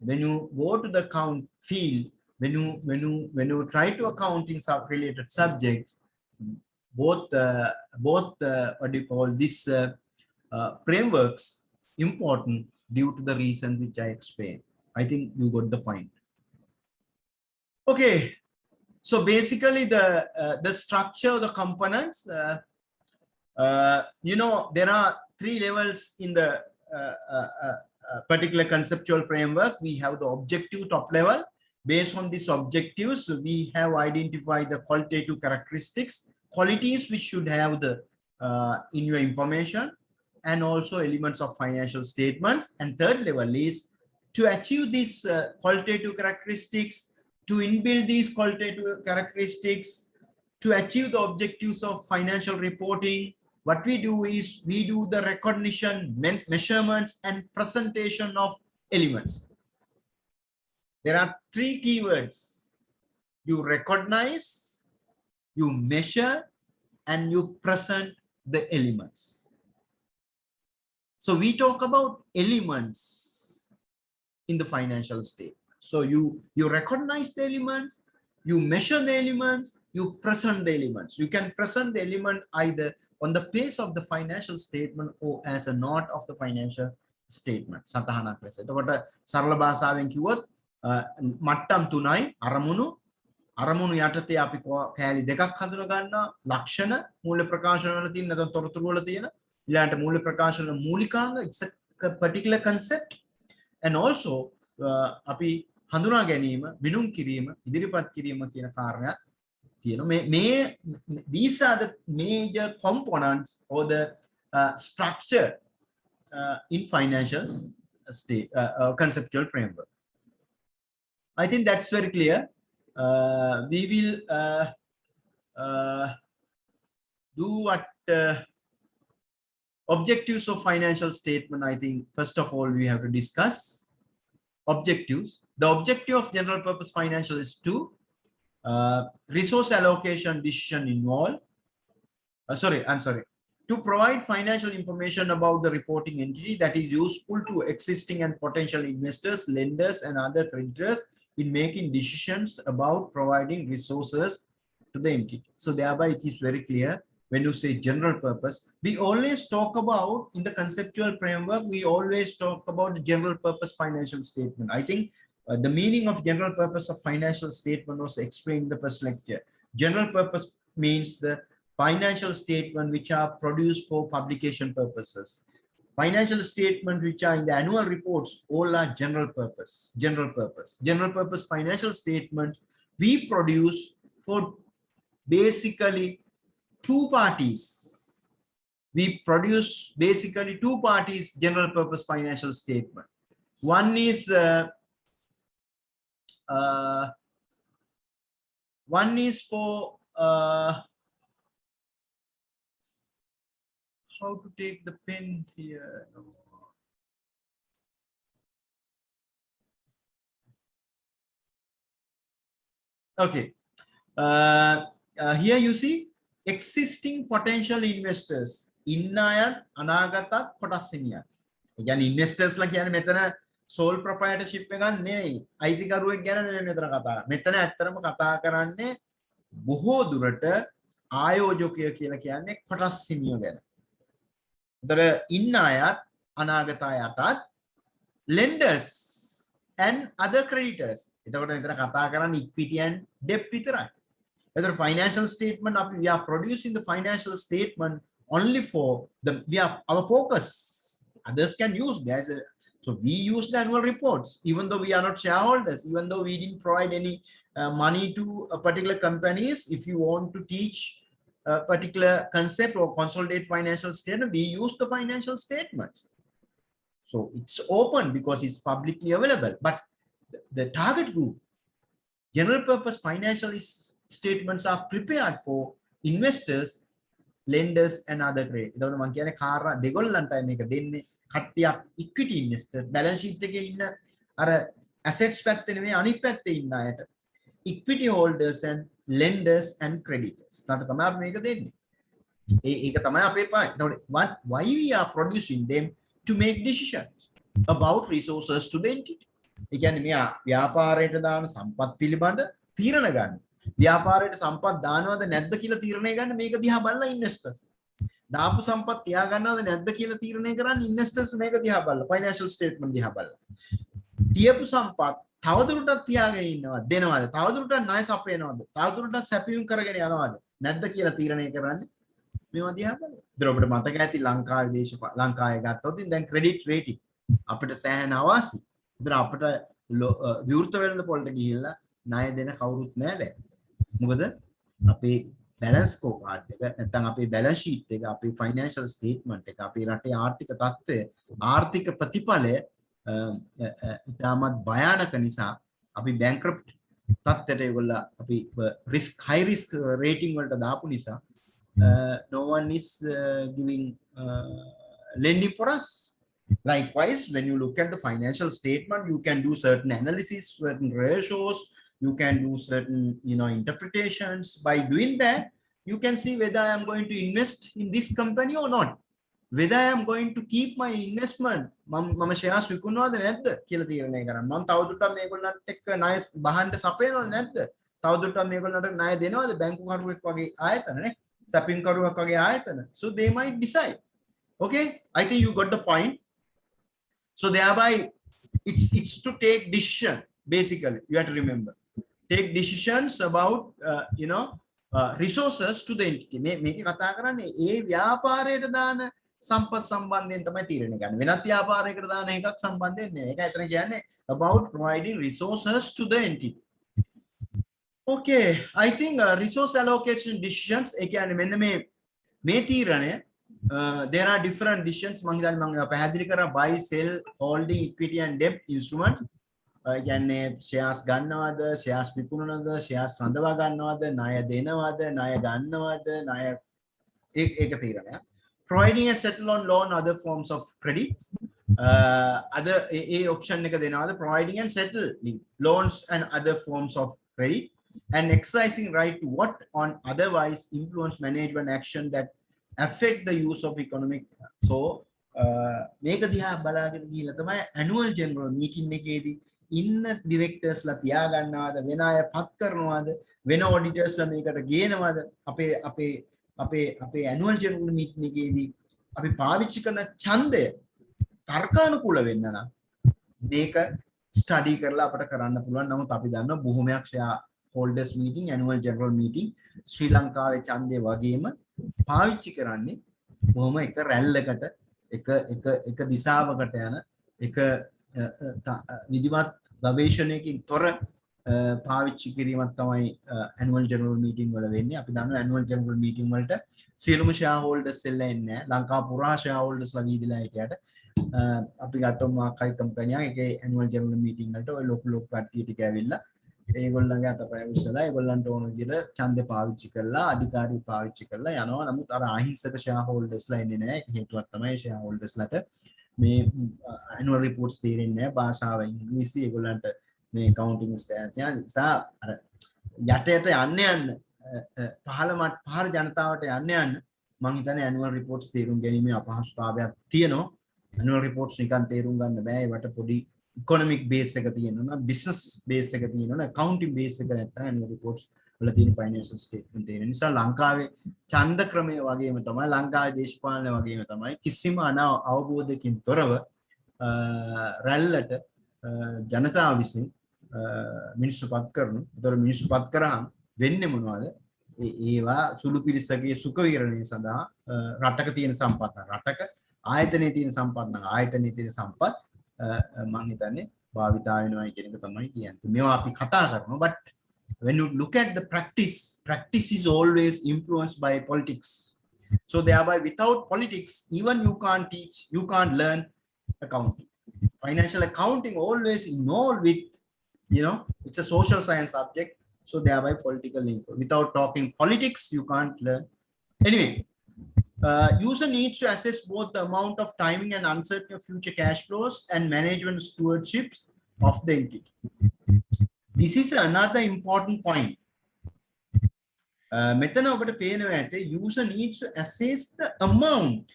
when you go to the account field, when you try to accounting related subjects, both what do you call this frameworks important due to the reason which I explained. I think you got the point. Okay, so basically the structure of the components, you know, there are 3 levels in the particular conceptual framework. We have the objective top level. Based on these objectives, we have identified the qualitative characteristics, qualities which should have the in your information, and also elements of financial statements. And third level is to achieve these qualitative characteristics, to inbuild these qualitative characteristics, to achieve the objectives of financial reporting. What we do is we do the recognition, measurements, and presentation of elements. There are 3 keywords. You recognize, you measure, and you present the elements. So we talk about elements in the financial statement. So you recognize the elements, you measure the elements, you present the elements. You can present the element either on the page of the financial statement or as a note of the financial statement. සටහනක් ලෙස. එතකොට සරල භාෂාවෙන් කිව්වොත් මට්ටම් 3යි අරමුණු යටතේ අපි කෑලි දෙකක් හඳුන ගන්නවා. ලක්ෂණ මූල්‍ය ප්‍රකාශන වල තියෙන නැත්නම් තොරතුරු වල තියෙන ඊළඟට මූල්‍ය ප්‍රකාශන මූලිකාංග, it's a particular concept. And also අපි හඳුනා ගැනීම, විනුම් කිරීම, ඉදිරිපත් කිරීම කියන කාරණා තියෙනවා. These are the major components or the structure in financial state conceptual framework. I think that's very clear. We will do what objectives of financial statement. I think first of all we have to discuss objectives. The objective of general purpose financial is to resource allocation decision involved. To provide financial information about the reporting entity that is useful to existing and potential investors, lenders, and other creditors in making decisions about providing resources to the entity. So thereby it is very clear when you say general purpose, we always talk about in the conceptual framework, we always talk about the general purpose financial statement. I think the meaning of general purpose of financial statement was explained in the first lecture. General purpose means the financial statement which are produced for publication purposes. Financial statement which are in the annual reports, all are general purpose. General purpose financial statements we produce for basically 2 parties. We produce basically 2 parties general purpose financial statement. One is for how to take the pen here. Okay. Here you see existing potential investors. ඉන්න අයත් අනාගතත් කොටස් හිමියන්. ඒ කියන්නේ investors ලා කියන්නේ මෙතන sole proprietorship එකක් නෙවෙයි. අයිතිකරුවෙක් ගැන නෙවෙයි මෙතන කතා. මෙතන ඇත්තටම කතා කරන්නේ බොහෝ දුරට ආයෝජකය කියලා කියන්නේ කොටස් හිමියෝ ගැන. ඒතර ඉන්න අයත් අනාගත අයටත් lenders and other creditors. එතකොට මෙතන කතා කරන්නේ equity and debt විතරයි. Whether financial statement, we are producing the financial statement only for our focus. Others can use that. So we use the annual reports, even though we are not shareholders, even though we didn't provide any money to a particular companies. If you want to teach a particular concept or consolidate financial statement, we use the financial statements. So it's open because it's publicly available. But the target group, general purpose financial statements are prepared for investors, lenders and other credit. එතකොට මම කියන්නේ කාරණා දෙගොල්ලන්ටයි මේක දෙන්නේ. කට්ටියක් equity investor balance sheet එකේ ඉන්න අර assets පැත්තේ නෙමෙයි අනිත් පැත්තේ ඉන්න අයට equity holders and lenders and creditors. ඊට තමයි අපි මේක දෙන්නේ. ඒක තමයි අපේ point. එතකොට why we are producing them to make decisions about resources to the entity. ඒ කියන්නේ මෙයා ව්‍යාපාරයට දාන සම්පත් පිළිබඳ තීරණ ගන්න. ව්‍යාපාරයට සම්පත් දානවද නැද්ද කියලා තීරණය ගන්න මේක දිහා බලලා ඉන්වෙස්ටර්ස්. දාපු සම්පත් තියා ගන්නවද නැද්ද කියලා තීරණය කරන්නේ ඉන්වෙස්ටර්ස් මේක දිහා බලලා ෆයිනෑන්ෂල් ස්ටේට්මන්ට් දිහා බලලා. තියපු සම්පත් තවදුරටත් තියාගෙන ඉන්නවද දෙනවද තවදුරටත් ණය සපයනවද තවදුරටත් සැපයුම් කරගෙන යනවද නැද්ද කියලා තීරණය කරන්නේ මේවා දිහා බලලා. ඒතර ඔබට මතක ඇති ලංකාවේ ගත්තොත් දැන් ක්‍රෙඩිට් රේටින් අපිට සෑහෙන අවාසි. ඒතර අපිට විවෘත වෙළඳ පොළට ගිහිල්ලා ණය දෙන කවුරුත් නැහැ දැන්. මොකද අපේ බැලන්ස් ස්කෝකාඩ් එක නැත්නම් අපේ බැලන්ස් ෂීට් එක අපේ ෆයිනෑන්ෂල් ස්ටේට්මන්ට් එක අපේ රටේ ආර්ථික තත්ත්වය ආර්ථික ප්‍රතිඵලය ඉතාමත් භයානක නිසා අපි බැංක්‍රප්ට් තත්ත්වයට ඒගොල්ලෝ අපි high risk rating වලට දාපු නිසා no one is giving lending for us. Likewise, when you look at the financial statement, you can do certain analysis, certain ratios, you can do certain interpretations. By doing that, you can see whether I am going to invest in this company or not, whether I am going to keep my investment. මම shares විකුණනවද නැද්ද කියලා තීරණය කරන්න. මම තවදුරටත් මේගොල්ලන්ට එක්ක ණය බහන්න සපයනවද නැද්ද? තවදුරටත් මේගොල්ලන්ට ණය දෙනවද බැංකු කරුවෙක් වගේ ආයතන නේ? සැපින් කරුවෙක් වගේ ආයතන. So they might decide. Okay, I think you got the point. So thereby it's to take decision. Basically, you have to remember. Take decisions about resources to the entity. මේක කතා කරන්නේ ඒ ව්‍යාපාරයට දාන සම්පත් සම්බන්ධයෙන් තමයි තීරණය ගන්න. වෙනත් ව්‍යාපාරයකට දාන එකක් සම්බන්ධයෙන් නෑ. ඒක ඇත්තට කියන්නේ about providing resources to the entity. Okay, I think resource allocation decisions ඒ කියන්නේ මෙන්න මේ තීරණය there are different decisions. මම හිතන්නේ මම පැහැදිලි කරා buy, sell, holding, equity and debt instruments. කියන්නේ shares ගන්නවද, shares විකුණනවද, shares රඳවා ගන්නවද, ණය දෙනවද, ණය ගන්නවද, ණය ඒක තීරණයක්. Providing and settle on loan, other forms of credit. Other option එක දෙනවද, providing and settle loans and other forms of credit, and exercising right to what on otherwise influence management action that affect the use of economic. So මේක දිහා බලාගෙන ගිහිල්ලා තමයි annual general meeting එකේදී ඉන්න ඩිරෙක්ටර්ස්ලා තියා ගන්නවද වෙන අය පත් කරනවද වෙන ඔඩිටර්ස්ලා මේකට ගේනවද අපේ annual general meeting එකේදී අපි පාවිච්චි කරන ඡන්දය තර්කානුකූල වෙන්න නම් මේක ස්ටඩි කරලා අපිට කරන්න පුළුවන්. නමුත් අපි දන්නවා බොහොමයක් share holders meeting, annual general meeting ශ්‍රී ලංකාවේ ඡන්දය වගේම පාවිච්චි කරන්නේ බොහොම එක රැල්ලකට එක දිශාවකට යන එක විධිමත් ගවේෂණයකින් තොර පාවිච්චි කිරීමක් තමයි annual general meeting වල වෙන්නේ. අපි දන්නවා annual general meeting වලට සියලුම shareholders එල්ල එන්නේ නැහැ. ලංකාව පුරා shareholders ලා වීදිලා හිටියට අපි ගත්තොත් මාකයි කම්පැනියක් ඒකේ annual general meeting වලට ඔය ලොකු කට්ටිය ටික ඇවිල්ලා ඒගොල්ලන්ගේ අතපය උස්සලා ඒගොල්ලන්ට ඕන විදිහට ඡන්දේ පාවිච්චි කරලා අධිකාරිය පාවිච්චි කරලා යනවා. නමුත් අර අහිංසක shareholders ලා ඉන්නේ නැහැ. ඒක හේතුවක් තමයි shareholders ලාට මේ annual reports තේරෙන්නේ නැහැ. භාෂාව ඉංග්‍රීසි ඒගොල්ලන්ට මේ accounting standards අර යටට යන්න පහළ ජනතාවට යන්න මම හිතන්නේ annual reports තේරුම් ගැනීමේ අපහසුතාවයක් තියෙනවා. annual reports නිකන් තේරුම් ගන්න බෑ. ඒවට පොඩි economic base එක තියෙනවා, business base එක තියෙනවා, accounting base එක නැත්නම් annual reports වල තියෙන financial statement තියෙන නිසා ලංකාවේ ඡන්ද ක්‍රමය වගේම තමයි ලංකාවේ දේශපාලන වගේම තමයි කිසිම අවබෝධයකින් තොරව රැල්ලට ජනතාව විසින් මිනිස්සු පත් කරනවා. ඒතර මිනිස්සු පත් කරාම වෙන්නේ මොනවද? ඒවා සුළු පිරිසගේ සුඛ විහරණය සඳහා රටක තියෙන සම්පත් රටක ආයතනයේ තියෙන සම්පත් නම් ආයතනයේ තියෙන සම්පත් මම හිතන්නේ භාවිතා වෙනවායි කියන එක තමයි කියන්නේ. මේවා අපි කතා කරනවා but when you look at the practice is always influenced by politics. So thereby without politics even you can't teach, you can't learn accounting. Financial accounting always involved with, you know, it's a social science subject. So thereby political link. Without talking politics, you can't learn. Anyway, user needs to assess both the amount of timing and uncertainty of future cash flows and management stewardships of the entity. This is another important point. User needs to assess the amount.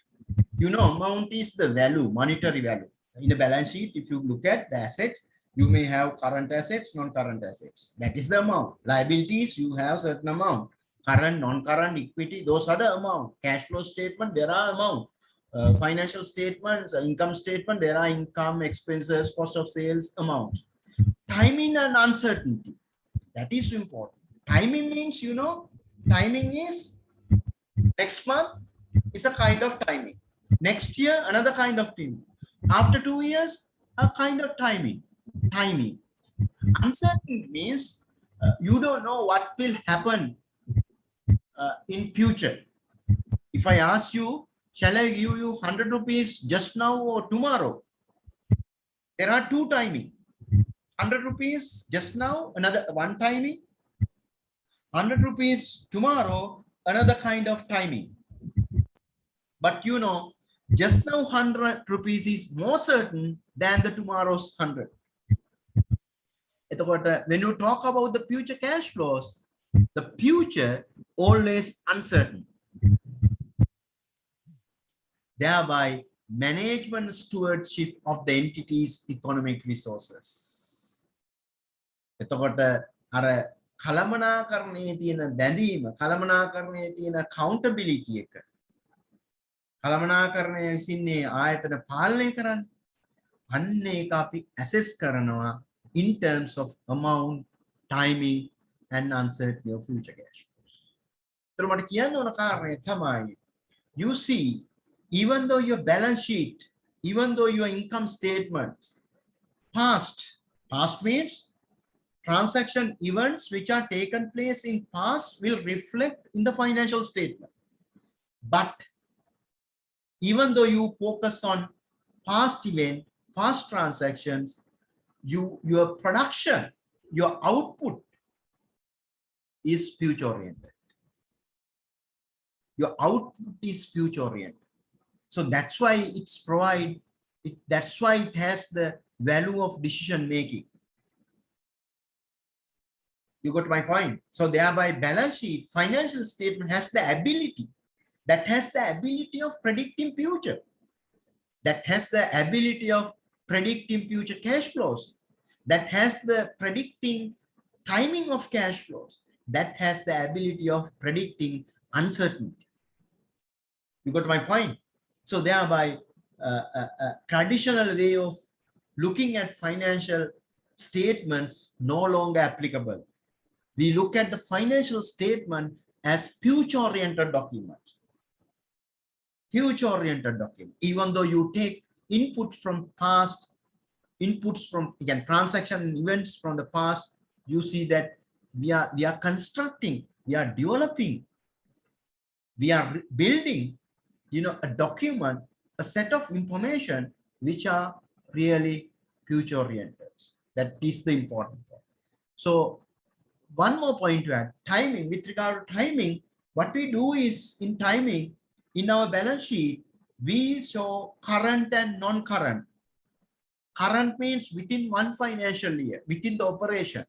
You know, amount is the value, monetary value. In the balance sheet, if you look at the assets, you may have current assets, non-current assets. That is the amount. Liabilities, you have certain amount. Current, non-current, equity, those are the amount. Cash flow statement, there are amount. Financial statements, income statement, there are income, expenses, cost of sales, amounts. Timing and uncertainty, that is important. Timing means, you know, timing is next month is a kind of timing. Next year, another kind of timing. After 2 years, a kind of timing. Uncertain means you don't know what will happen in future. If I ask you, shall I give you 100 rupees just now or tomorrow? There are two timing. 100 rupees just now, another one timing. 100 rupees tomorrow, another kind of timing. But you know, just now 100 rupees is more certain than the tomorrow's 100. When you talk about the future cash flows, the future always uncertain. Thereby, management stewardship of the entity's economic resources. කළමනාකරණයේ තියෙන බැඳීම, කළමනාකරණයේ තියෙන accountability එක කළමනාකරණය විසින්නේ ආයතන පාලනය කරන්න. අන්න ඒක අපි assess කරනවා in terms of amount, timing and uncertainty of future cash flows. ඒතර මට කියන්න ඕන කාරණේ තමයි, you see, even though your balance sheet, even though your income statements, past means transaction events which are taken place in past will reflect in the financial statement. But even though you focus on past event, past transactions, your production, your output is future oriented. Your output is future oriented. So that's why that's why it has the value of decision making. You got my point. So thereby balance sheet, financial statement has the ability of predicting future. That has the ability of predicting future cash flows. That has the predicting timing of cash flows. That has the ability of predicting uncertainty. You got my point. So thereby a traditional way of looking at financial statements no longer applicable. We look at the financial statement as future-oriented document. Future-oriented document. Even though you take inputs from past, inputs from again transaction events from the past, you see that we are constructing, we are developing, we are building, you know, a document, a set of information which are really future-oriented. That is the important point. So one more point to add, timing. With regard to timing, what we do is in timing, in our balance sheet, we show current and non-current. Current means within one financial year, within the operation.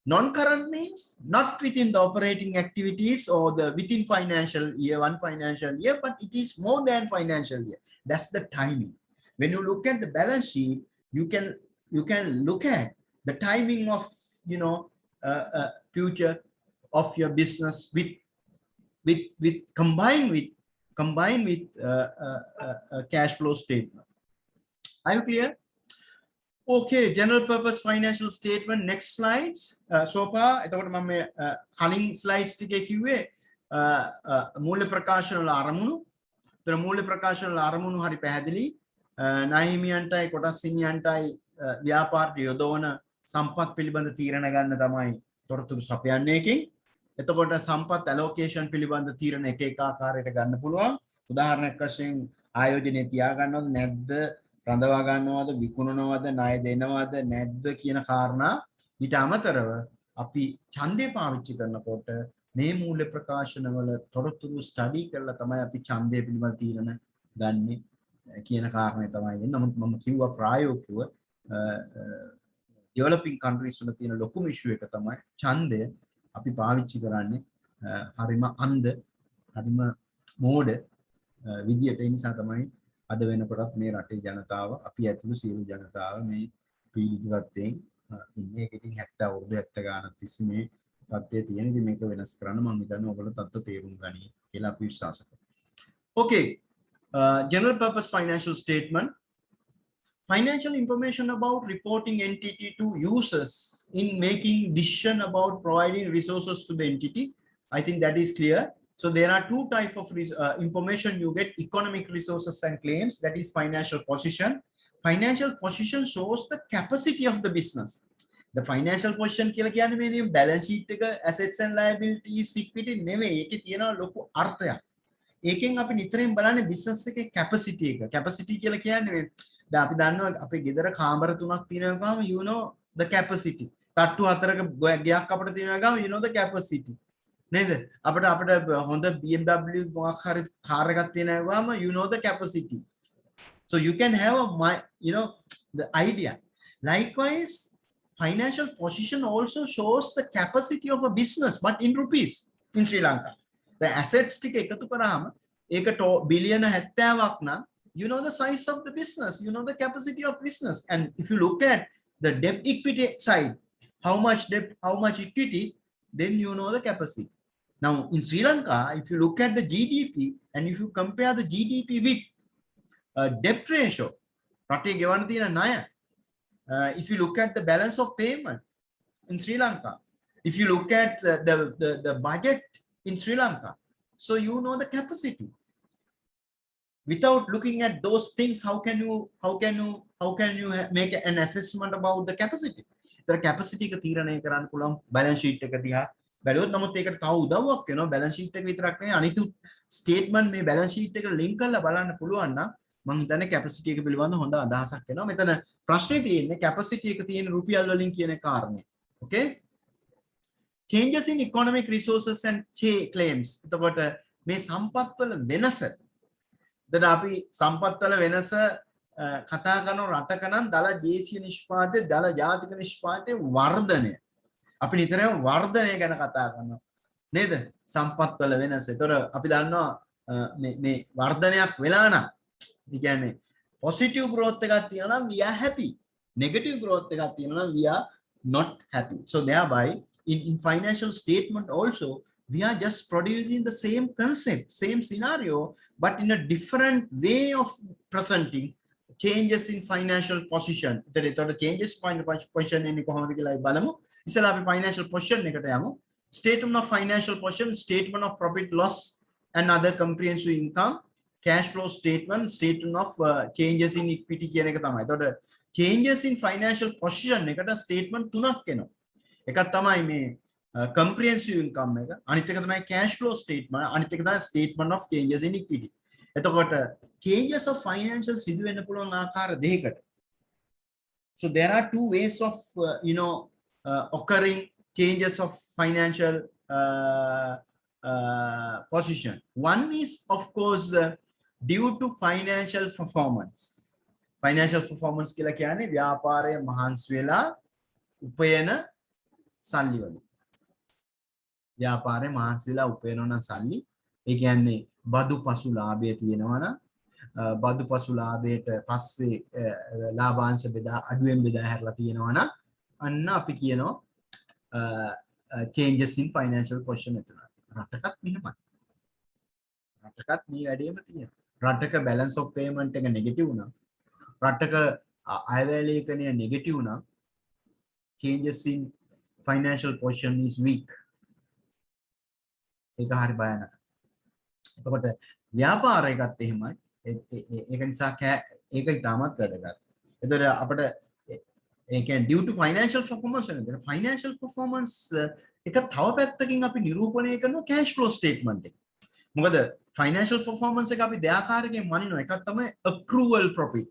Non-current means not within the operating activities or the within financial year, one financial year, but it is more than financial year. That's the timing. When you look at the balance sheet, you can look at the timing of, you know, future of your business combined with cash flow statement. Are you clear? Okay, general purpose financial statement. Next slide. So far, I thought මම කලින් slides ටිකේ කිව්වේ මූල්‍ය ප්‍රකාශන වල අරමුණු. ඒතර මූල්‍ය ප්‍රකාශන වල අරමුණු හරි පැහැදිලි. නාහිමියන්ටයි කොටස් හිමියන්ටයි ව්‍යාපාරයට යොදවන සම්පත් පිළිබඳ තීරණ ගන්න තමයි තොරතුරු සපයන්නේ එකකින්. එතකොට සම්පත් allocation පිළිබඳ තීරණ එක එක ආකාරයට ගන්න පුළුවන්. උදාහරණයක් වශයෙන් ආයෝජනයේ තියා ගන්නවද නැද්ද, රඳවා ගන්නවද, විකුණනවද, ණය දෙනවද නැද්ද කියන කාරණා ඊට අමතරව අපි ඡන්දය පාවිච්චි කරනකොට මේ මූල්‍ය ප්‍රකාශන වල තොරතුරු ස්ටඩි කරලා තමයි අපි ඡන්දය පිළිබඳ තීරණ ගන්නෙ කියන කාරණේ තමයි දෙන්නේ. නමුත් මම කිව්වා ප්‍රායෝගිකව developing countries වල තියෙන ලොකුම issue එක තමයි ඡන්දය අපි පාවිච්චි කරන්නේ හරිම අන්ධ හරිම මෝඩ විදියට. ඒ නිසා තමයි අද වෙනකොටත් මේ රටේ ජනතාව අපි ඇතුළු සියලු ජනතාව මේ පීඩිත තත්ත්වයෙන් ඉන්නේ. ඒක ඉතින් 70 අවුරුදු 70 ගානක් තිස්සේ මේ තත්ත්වයේ තියෙන. ඉතින් මේක වෙනස් කරන්න මම හිතන්නේ ඔයගොල්ලෝ තත්ත්ව තේරුම් ගනී කියලා අපි විශ්වාස කරනවා. Okay, general purpose financial statement. Financial information about reporting entity to users in making decision about providing resources to the entity. I think that is clear. So there are two types of information you get: economic resources and claims. That is financial position. Financial position shows the capacity of the business. The financial position කියලා කියන්නේ මේ balance sheet එක assets and liabilities equity නෙවෙයි. ඒකේ තියෙන ලොකු අර්ථයක්. ඒකෙන් අපි නිතරම බලන්නේ business එකේ capacity එක. Capacity කියලා කියන්නේ දැන් අපි දන්නවා අපේ ගෙදර කාමර 3ක් තියෙනවා ගාම you know the capacity. තට්ටු 4ක ගයක් අපිට තියෙනවා ගාම you know the capacity. නේද? අපිට හොඳ BMW මොකක් හරි කාර් එකක් තියෙනවා ගාම you know the capacity. So you can have the idea. Likewise, financial position also shows the capacity of a business, but in rupees in Sri Lanka. The assets ටික එකතු කරාම ඒක බිලියන 70ක් නම් you know the size of the business, you know the capacity of business. And if you look at the debt equity side, how much debt, how much equity, then you know the capacity. Now in Sri Lanka, if you look at the GDP and if you compare the GDP with debt ratio, රටේ ගෙවන්න තියෙන ණය, if you look at the balance of payment in Sri Lanka, if you look at the budget in Sri Lanka, so you know the capacity. Without looking at those things, how can you make an assessment about the capacity? The capacity එක තීරණය කරන්න පුළුවන් balance sheet එක දිහා බැලුවොත්. නමුත් ඒකට තව උදව්වක් වෙනවා. balance sheet එක විතරක් නෙවෙයි අනිත් statement මේ balance sheet එක link කරලා බලන්න පුළුවන් නම් මම හිතන්නේ capacity එක පිළිබඳව හොඳ අදහසක් එනවා. මෙතන ප්‍රශ්නේ තියෙන්නේ capacity එක තියෙන රුපියල් වලින් කියන කාරණේ. Okay? Changes in economic resources and claims. එතකොට මේ සම්පත් වල වෙනස. දැන් අපි සම්පත් වල වෙනස කතා කරන රටක නම් දල දේශීය නිෂ්පාදනය, දල ජාතික නිෂ්පාදනයේ වර්ධනය. අපි නිතරම වර්ධනය ගැන කතා කරනවා. නේද? සම්පත් වල වෙනස. ඒතර අපි දන්නවා මේ වර්ධනයක් වෙලා නම් ඒ කියන්නේ positive growth එකක් තියෙනවා නම් we are happy. Negative growth එකක් තියෙනවා නම් we are not happy. So thereby in financial statement also we are just producing the same concept, same scenario, but in a different way of presenting changes in financial position. එතකොට changes financial position එන්නේ කොහොමද කියලා බලමු. ඉස්සෙල්ලා අපි financial position එකට යමු. Statement of financial position, statement of profit loss and other comprehensive income, cash flow statement, statement of changes in equity කියන එක තමයි. එතකොට changes in financial position එකට statement තුනක් එනවා. එකක් තමයි මේ comprehensive income එක, අනිත් එක තමයි cash flow statement, අනිත් එක තමයි statement of changes in equity. එතකොට changes of financial සිදු වෙන්න පුළුවන් ආකාර දෙකකට. So there are two ways of occurring changes of financial position. One is of course due to financial performance. Financial performance කියලා කියන්නේ ව්‍යාපාරයේ මහන්සි වෙලා උපයන සල්ලි වලින්. ව්‍යාපාරේ මහන්සි වෙලා උපයනවන සල්ලි. ඒ කියන්නේ බදු පසු ලාභය තියෙනවා නම් බදු පසු ලාභයට පස්සේ ලාභාංශ බෙදා අඩුවෙන් බෙදා හැරලා තියෙනවා නම් අන්න අපි කියනවා changes in financial position එතන. රටකත් මෙහෙමයි. රටකත් මේ වැඩේම තියෙනවා. රටක balance of payment එක negative නම් රටක අයවැල් ඒකනේ negative නම් changes in financial position is weak. ඒක හරි භයානක. එතකොට ව්‍යාපාරයකත් එහෙමයි. ඒක නිසා ඒක ඉතාමත් වැදගත්. එතකොට අපිට ඒ කියන්නේ due to financial performance වෙනද financial performance එක තව පැත්තකින් අපි නිරූපණය කරන cash flow statement එක. මොකද financial performance එක අපි දෙආකාරයකින් මනිනවා. එකක් තමයි accrual profit.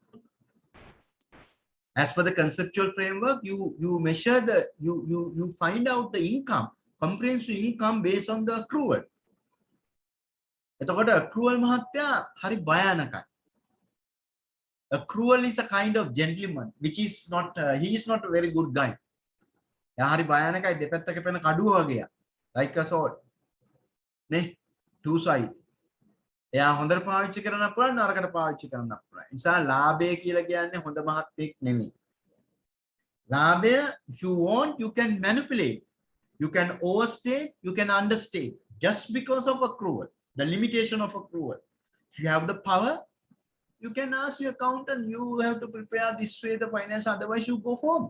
As per the conceptual framework, you measure you find out the income, comprehensive income based on the accrual. එතකොට accrual මහත්තයා හරි භයානකයි. Accrual is a kind of gentleman, which is not he is not a very good guy. එයා හරි භයානකයි දෙපැත්තක පෙන කඩුව වගේ. Like a sword. නේ? Two side. එයා හොඳට පාවිච්චි කරන්න පුළුවන් නරකට පාවිච්චි කරන්න පුළුවන්. ඒ නිසා ලාභය කියලා කියන්නේ හොඳ මහත්ෙක් නෙමෙයි. ලාභය if you want you can manipulate. You can overstate, you can understate just because of accrual. The limitation of accrual. If you have the power, you can ask your accountant, you have to prepare this way the finance, otherwise you go home.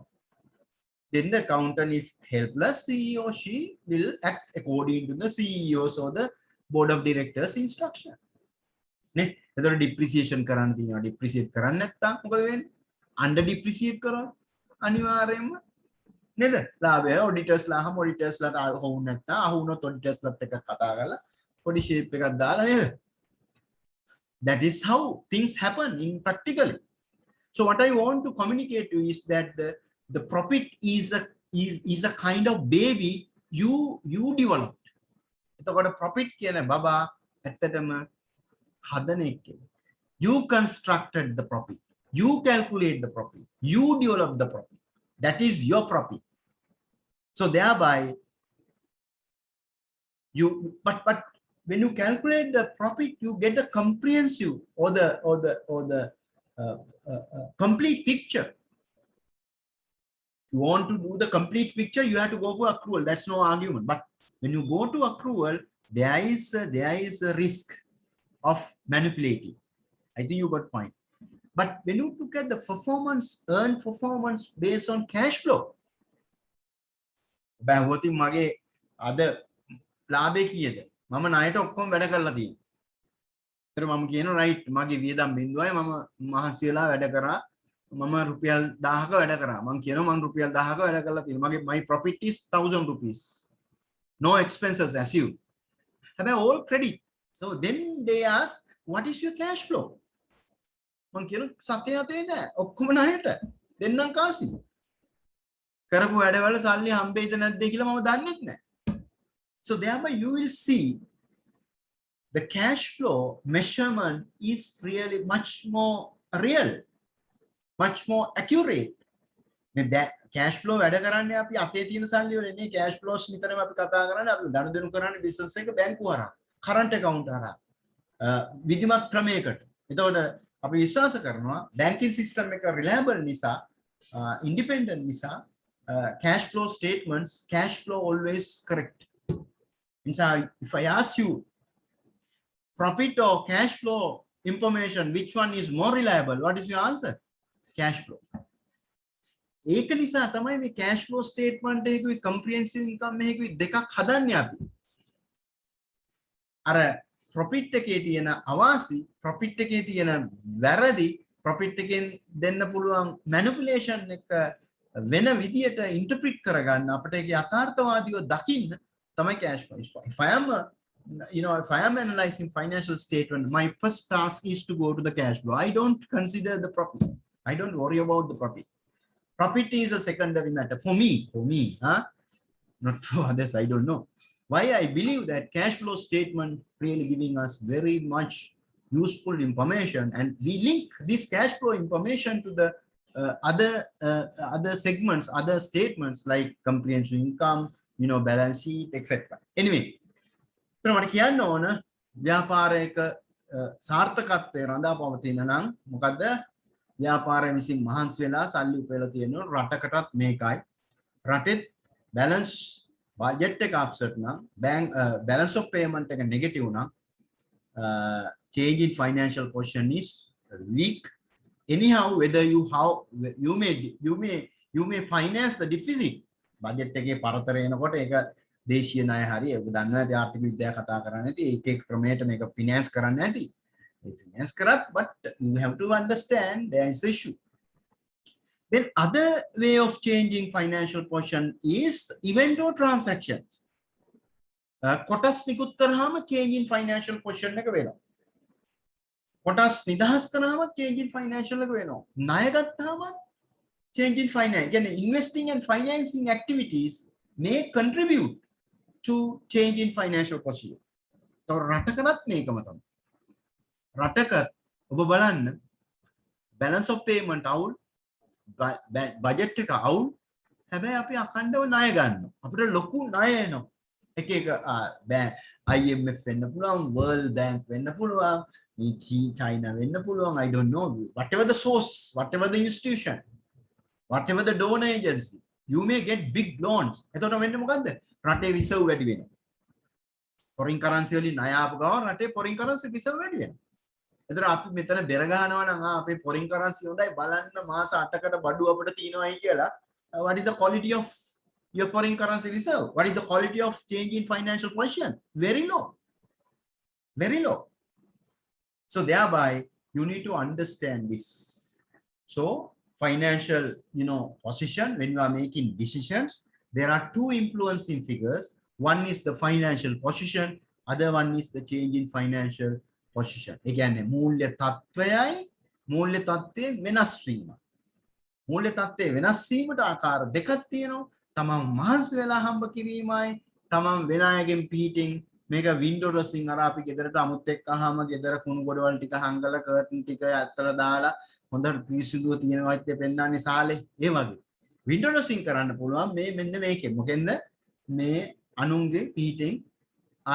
Then the accountant, if helpless, he or she will act according to the CEO's or the board of directors instruction. නේ එතකොට depreciation කරන්න තියෙනවා depreciate කරන්න නැත්නම් මොකද වෙන්නේ under depreciate කරා අනිවාර්යයෙන්ම නේද ලාභය auditors ලාහම auditors ලාට අහු නැත්නම් අහු වුණොත් auditors ලාත් එක්ක කතා කරලා පොඩි shape එකක් දාලා නේද that is how things happen in practically. So what I want to communicate to you is that the profit is a kind of baby you developed. එතකොට profit කියන බබා ඇත්තටම you constructed the profit, you calculate the profit, you develop the profit. That is your profit. So thereby you but when you calculate the profit, you get the comprehensive or the complete picture. If you want to do the complete picture, you have to go for accrual. That's no argument. But when you go to accrual, there is a risk of manipulating. I think you got point. But when you look at the performance, earned performance based on cash flow, බැහුවොත් මගේ අද ලාභය කීයද? මම ණයට ඔක්කොම වැඩ කරලා තියෙනවා. ඒතර මම කියනවා right මගේ වියදම් බිඳුවයි මම මහසි වෙලා වැඩ කරා. මම රුපියල් 1000ක වැඩ කරා. මම කියනවා මම රුපියල් 1000ක වැඩ කරලා තියෙනවා. මගේ my profit is 1000 rupees. No expenses assumed. හැබැයි all credit. So then they ask, what is your cash flow? මං කියනවා සතේ අතේ නෑ ඔක්කොම ණයට දෙන්නම් කාසි. කරපු වැඩවල සල්ලි හම්බෙයිද නැද්ද කියලා මම දන්නෙත් නෑ. So thereby you will see the cash flow measurement is really much more real, much more accurate. මේ cash flow වැඩ කරන්නේ අපි අතේ තියෙන සල්ලි වල නේ cash flows නිතරම අපි කතා කරන්නේ අපි දනුදෙනු කරන්නේ business එක බැංකුව හරහා current account හරහා විධිමත් ක්‍රමයකට. එතකොට අපි විශ්වාස කරනවා banking system එක reliable නිසා independent නිසා cash flow statements cash flow always correct. Inside, if I ask you profit or cash flow information, which one is more reliable? What is your answer? Cash flow. ඒක නිසා තමයි මේ cash flow statement එකකුයි comprehensive income එකකුයි දෙකක් හදන්නේ අපි. අර profit එකේ තියෙන අවාසි, profit එකේ තියෙන වැරදි, profit එකෙන් දෙන්න පුළුවන් manipulation එක වෙන විදියට interpret කරගන්න අපිට ඒකේ යථාර්ථවාදීව දකින්න තමයි cash flow. If I am analyzing financial statement, my first task is to go to the cash flow. I don't consider the profit. I don't worry about the profit. Profit is a secondary matter for me, not for others. I don't know why. I believe that cash flow statement really giving us very much useful information, and we link this cash flow information to the other segments, other statements like comprehensive income, balance sheet, etc. Anyway, මට කියන්න ඕන ව්‍යාපාරයක සාර්ථකත්වය රඳා පවතින නම් මොකද ව්‍යාපාරය විසින් මහන්සි වෙලා සල්ලි උපයලා තියෙනවා රටකටත් මේකයි රටෙත් බැලන්ස් බජට් එක අප්සෙට් නම් balance of payment එක negative නම් change in financial position is weak, anyhow, whether you may finance the deficit. Budget එකේ පරතර එනකොට ඒක දේශීය ණය හරි ඒක දන්නවා ඇති ආර්ථික විද්‍යාව කතා කරන්නේ නැති ඒක එක් ක්‍රමයකට මේක finance කරන්න නැති. ඒ finance කරත් but you have to understand there is issue. Then other way of changing financial position is event or transactions. කොටස් නිකුත් කරාම change in financial position එක වෙනවා. කොටස් නිදහස් කරාම change in financial එක වෙනවා. ණය ගත්තාම change in finance. Again, investing and financing activities may contribute to change in financial position. So රටකනත් මේකම තමයි. රටක ඔබ බලන්න balance of payment අවුල් budget එක අවුල් හැබැයි අපි අඛණ්ඩව ණය ගන්නවා. අපිට ලොකු ණය එනවා. එක එක IMF වෙන්න පුළුවන්, World Bank වෙන්න පුළුවන්, China වෙන්න පුළුවන්, I don't know, whatever the source, whatever the institution, whatever the donor agency, you may get big loans. එතකොට වෙන්නේ මොකද්ද? රටේ reserve වැඩි වෙනවා. foreign currency වලින් ණය ආපු ගමන් රටේ foreign currency reserve වැඩි වෙනවා. එතකොට අපි මෙතන බෙර ගහනවා නම් අපේ foreign currency හොඳයි බලන්න මාස 8කට බඩු අපිට තියෙනවායි කියලා. What is the quality of your foreign currency reserve? What is the quality of change in financial position? Very low. Very low. So thereby you need to understand this. So financial, position, when you are making decisions, there are two influencing figures. One is the financial position, other one is the change in financial position. Again, මූල්‍ය තත්ත්වයයි මූල්‍ය තත්ත්වයේ වෙනස් වීම. මූල්‍ය තත්ත්වයේ වෙනස් වීමට ආකාර දෙකක් තියෙනවා. තමන් මහන්සි වෙලා හම්බ කිරීමයි තමන් වෙන අයගෙන් පිටින් මේක වින්ඩෝ ඩ්‍රෙසින් අර අපි ගෙදරට අමුත් එක්කහම ගෙදර කුණු ගොඩවල් ටික හංගලා කර්ටන් ටික අතර දාලා හොඳට පිරිසිදුව තියෙනවා ඉතින් පෙන්නන්නේ සාලේ ඒ වගේ වින්ඩෝ ඩ්‍රෙසින් කරන්න පුළුවන් මේ මෙන්න මේකෙන් මොකෙන්ද මේ අනුන්ගේ පිටින්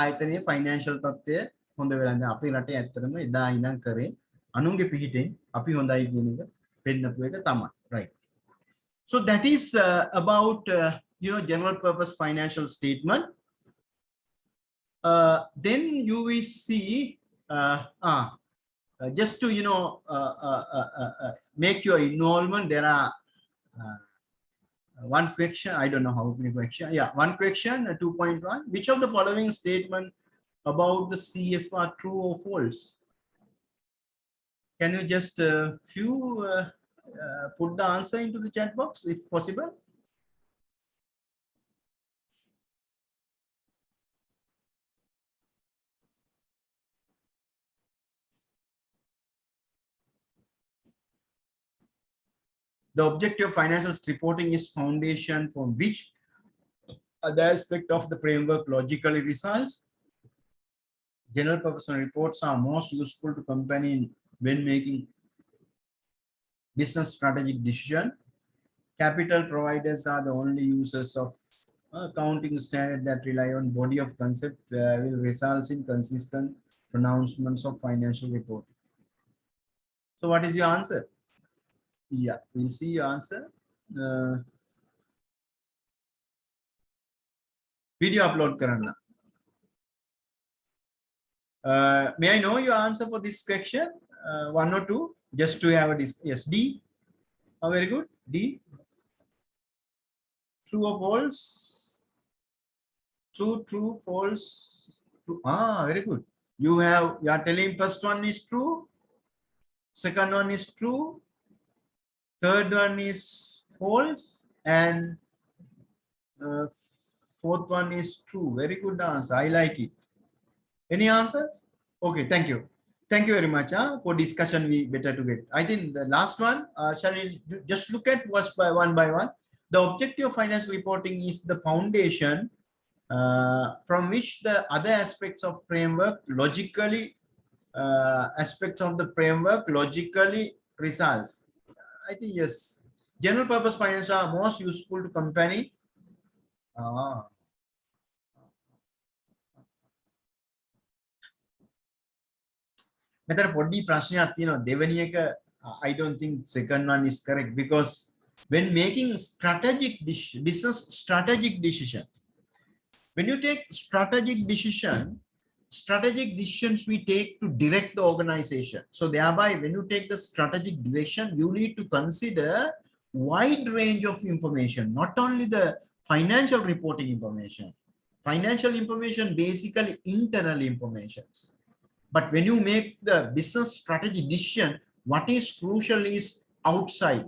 ආයතනයේ ෆයිනෑන්ෂල් තත්ත්වය හොඳ වෙලා ඉඳන් අපේ රටේ ඇත්තටම එදා ඉඳන් කරේ අනුන්ගේ පිටින් අපි හොඳයි කියන එක පෙන්නපු එක තමයි right. So that is about general purpose financial statement. Then you will see just to make your involvement. There are one question. I don't know how many question. Yeah, one question. 2.1. Which of the following statement about the CFR true or false? Can you just put the answer into the chat box if possible? The objective of financial reporting is foundation from which other aspect of the framework logically results. General purpose reports are most useful to company when making business strategic decision. Capital providers are the only users of accounting standard that rely on body of concept will result in consistent pronouncements of financial reporting. So what is your answer? Yeah, we'll see your answer. Video upload karanna. May I know your answer for this question? One or two, just to have a yes. D. Oh, very good. D. True or false? True, false. True. Very good. You are telling first one is true, second one is true, third one is false, and fourth one is true. Very good answer. I like it. Any answers? Okay, thank you. Thank you very much for discussion. We better to get. I think the last one, shall we just look at one by one? The objective of financial reporting is the foundation from which the other aspects of framework logically results. I think yes. General purpose finance are most useful to company. මෙතන පොඩි ප්‍රශ්නයක් තියෙනවා දෙවෙනි එක I don't think second one is correct because when making business strategic decision, when you take strategic decision, strategic decisions we take to direct the organization. So thereby, when you take the strategic direction, you need to consider wide range of information, not only the financial reporting information. Financial information, basically internal information. But when you make the business strategy decision, what is crucial is outside.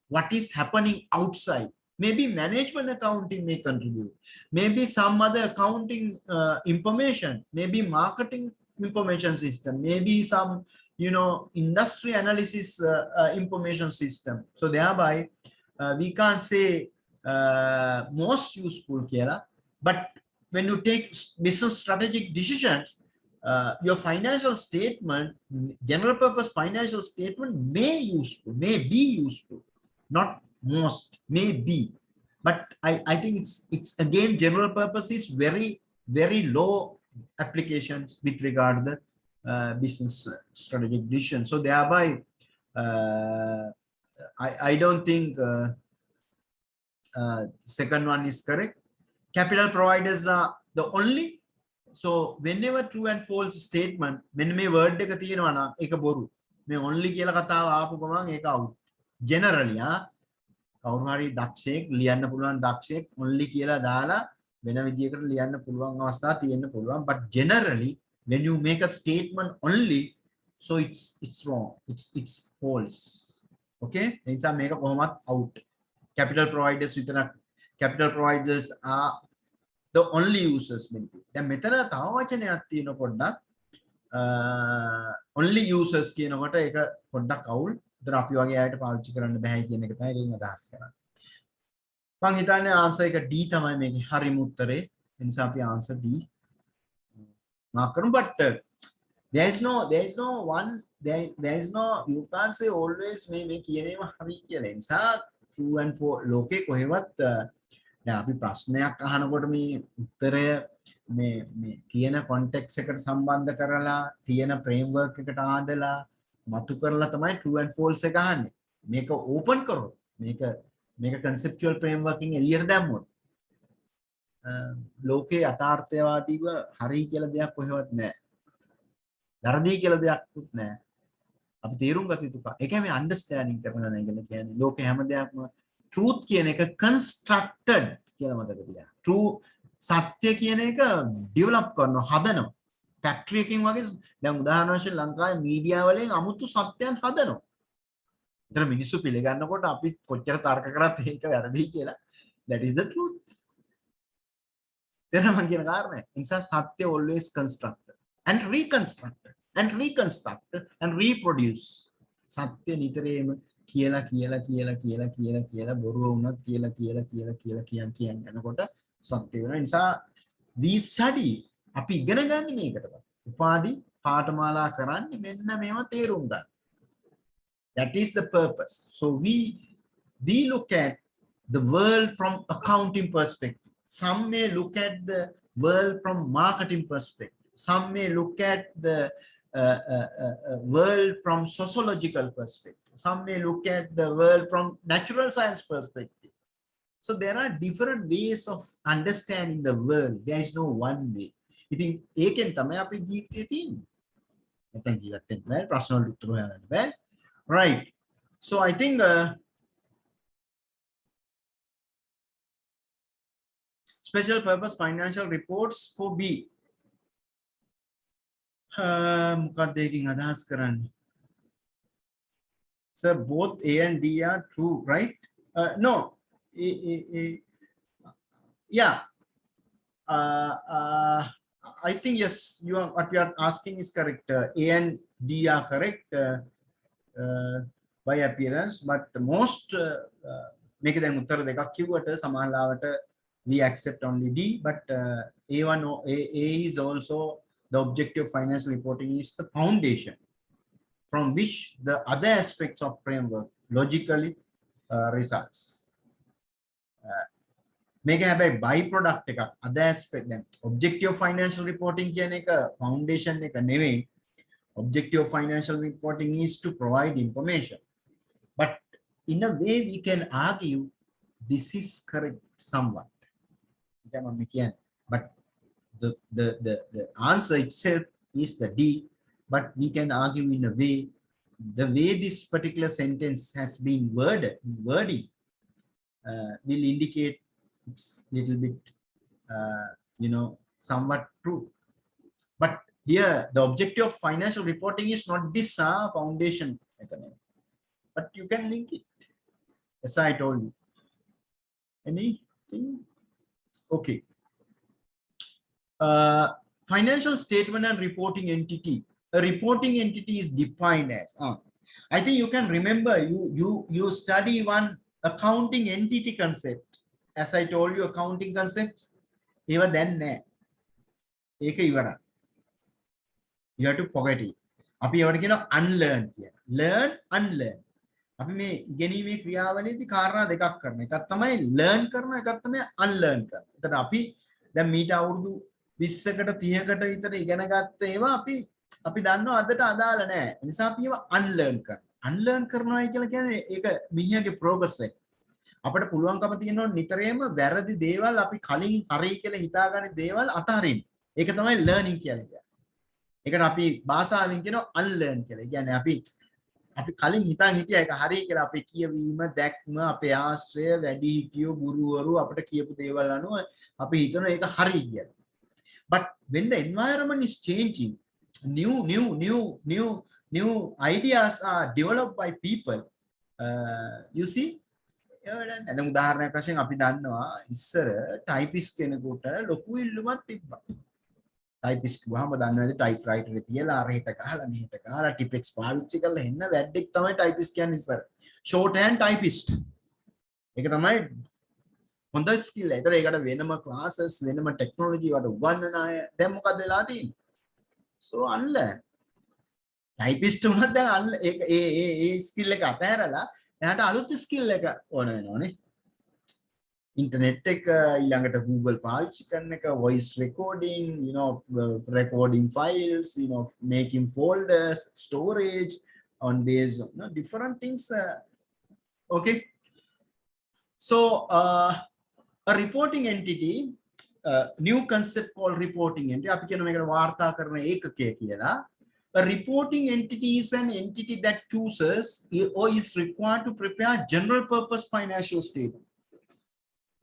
What is happening outside? Maybe management accounting may contribute. Maybe some other accounting information. Maybe marketing information system. Maybe some, industry analysis information system. So thereby, we can't say most useful, Kiela, but when you take business strategic decisions, your financial statement, general purpose financial statement may be useful, not most, may be. But I think it's again, general purpose is very, very low applications with regard to the business strategic decision. So thereby, I don't think second one is correct. Capital providers are the only. So whenever true and false statement, when me word එක තියෙනවා නම් ඒක බොරු. මේ only කියලා කතාව ආපු ගමන් ඒක out. Generally, කවුරු හරි දක්ෂයෙක් ලියන්න පුළුවන් දක්ෂයෙක් only කියලා දාලා වෙන විදියකට ලියන්න පුළුවන් අවස්ථා තියෙන්න පුළුවන්. But generally, when you make a statement only, so it's wrong. It's false. Okay? ඒ නිසා මේක කොහොමත් out. Capital providers විතර, capital providers are the only users benefit. දැන් මෙතන තව වචනයක් තියෙන පොඩ්ඩක් only users කියනකොට ඒක පොඩ්ඩක් අවුල්. ඒතර අපි වගේ අයට පාවිච්චි කරන්න බෑ කියන එක තමයි ඒකෙන් අදහස් කරන්නේ. මම හිතන්නේ answer එක D තමයි මේකේ හරිම උත්තරේ. ඒ නිසා අපි answer D මාක් කරමු. But there is no one, there is no, you can't say always මේ කියනේම හරි කියලා. ඒ නිසා true and false ලෝකේ කොහෙවත් දැන් අපි ප්‍රශ්නයක් අහනකොට මේ උත්තරය මේ තියෙන කොන්ටෙක්ස් එකට සම්බන්ධ කරලා තියෙන ෆ්‍රේම්වර්ක් එකට ආදලා මතු කරලා තමයි true and false එක අහන්නේ. මේක ඕපන් කරොත් මේක conceptual frameworking එළියට දැම්මොත් ලෝකේ යථාර්ථවාදීව හරි කියලා දෙයක් කොහෙවත් නැහැ. වැරදි කියලා දෙයක්වත් නැහැ. අපි තේරුම් ගත යුතු එක. ඒ කියන්නේ understanding කරනවා නේ කියන්නේ. ලෝකේ හැම දෙයක්ම truth කියන එක constructed කියලා මතක තියාගන්න. true සත්‍ය කියන එක develop කරනවා, හදනවා. ෆැක්ටරි එකකින් වගේ දැන් උදාහරණ වශයෙන් ලංකාවේ මීඩියා වලින් අමුතු සත්‍යයන් හදනවා. ඒතර මිනිස්සු පිළිගන්නකොට අපි කොච්චර තර්ක කරත් ඒක වැරදි කියලා. That is the truth. තේරෙනවද මම කියන කාරණය? ඒ නිසා සත්‍ය always constructed and reconstructed and reconstructed and reproduce. සත්‍ය නිතරම කියලා බොරුව වුණත් කියලා කියන් යනකොට සත්‍ය වෙනවා. ඒ නිසා we study, අපි ඉගෙන ගන්න මේකට. උපාධි පාඨමාලා කරන්නේ මෙන්න මේව තේරුම් ගන්න. That is the purpose. So we look at the world from accounting perspective. Some may look at the world from marketing perspective. Some may look at the world from sociological perspective. Some may look at the world from natural science perspective. So there are different ways of understanding the world. There is no one way. ඉතින් ඒකෙන් තමයි අපි ජීවිතේ තියෙන්නේ. නැත්නම් ජීවත් වෙන්න බෑ, ප්‍රශ්න වලට උත්තර හොයන්න බෑ. Right. So I think special purpose financial reports for B. මොකක්ද ඒකෙන් අදහස් කරන්නේ? Sir, both A and D are true, right? No. Yeah. I think yes, what you are asking is correct. A and D are correct by appearance, but most make them uttara dekak kiwata samalawata we accept only D, but A1 A is also the objective financial reporting is the foundation from which the other aspects of framework logically results. Make a byproduct එකක් other aspect then objective financial reporting කියන එක foundation එක නෙවෙයි. Objective financial reporting is to provide information, but in a way we can argue this is correct somewhat. But the answer itself is the D, but we can argue in a way, the way this particular sentence has been wording will indicate it's little bit, somewhat true. But here, the objective of financial reporting is not this foundation, but you can link it. As I told you. Anything? Okay. Financial statement and reporting entity. A reporting entity is defined as. I think you can remember. You study one accounting entity concept. As I told you, accounting concepts. Even then, you have to forget it. අපි ඒවට කියනවා unlearn කියලා. learn unlearn. අපි මේ ඉගෙනීමේ ක්‍රියාවලියේදී කාරණා දෙකක් කරනවා. එකක් තමයි learn කරනවා, එකක් තමයි unlearn කරනවා. එතන අපි දැන් මීට අවුරුදු 20කට 30කට විතර ඉගෙන ගත්ත ඒවා අපි දන්නවා අදට අදාළ නැහැ. ඒ නිසා අපි ඒවා unlearn කරනවා. unlearn කරනවායි කියලා කියන්නේ ඒක මිනිහගේ progress එක. අපිට පුළුවන්කම තියෙනවා නිතරම වැරදි දේවල් අපි කලින් හරි කියලා හිතාගන්න දේවල් අතහරින්න. ඒක තමයි learning කියන්නේ. ඒකට අපි භාෂාවෙන් කියනවා unlearn කියලා. ඒ කියන්නේ අපි කලින් හිතන් හිටියා ඒක හරි කියලා අපේ කියවීම, දැක්ම, අපේ ආශ්‍රය, වැඩිහිටියෝ, ගුරුවරු අපිට කියපු දේවල් අනුව අපි හිතනවා ඒක හරි කියලා. But when the environment is changing, new ideas are developed by people. You see, දැන් උදාහරණයක් වශයෙන් අපි දන්නවා ඉස්සර ටයිපිස්ට් කෙනෙකුට ලොකු ඉල්ලුමක් තිබ්බා. ටයිපිස්ට් ගහම දන්නවද ටයිප්‍රයිටර් එක තියලා අරහෙට ගහලා මෙහෙට ගහලා ටිපෙක්ස් පාවිච්චි කරලා එන්න වැඩෙක් තමයි ටයිපිස්ට් කියන්නේ ඉස්සර. Shorthand typist. ඒක තමයි හොඳ ස්කිල් එක. ඒතර ඒකට වෙනම ක්ලාසස් වෙනම ටෙක්නොලොජි වලට උගන්වන අය දැන් මොකද වෙලා තියෙන්නේ? So unlearn. ටයිපිස්ට් උනත් දැන් ඒ ස්කිල් එක අතහැරලා එයාට අලුත් ස්කිල් එක ඕන වෙනවනේ. ඉන්ටර්නෙට් එක ඊළඟට Google පාවිච්චි කරන එක, voice recording, recording files, making folders, storage on base on different things. Okay. So a reporting entity, new concept called reporting entity. අපි කියන මේකට වාර්තා කරන ඒකකය කියලා. A reporting entity is an entity that chooses or is required to prepare general purpose financial statement.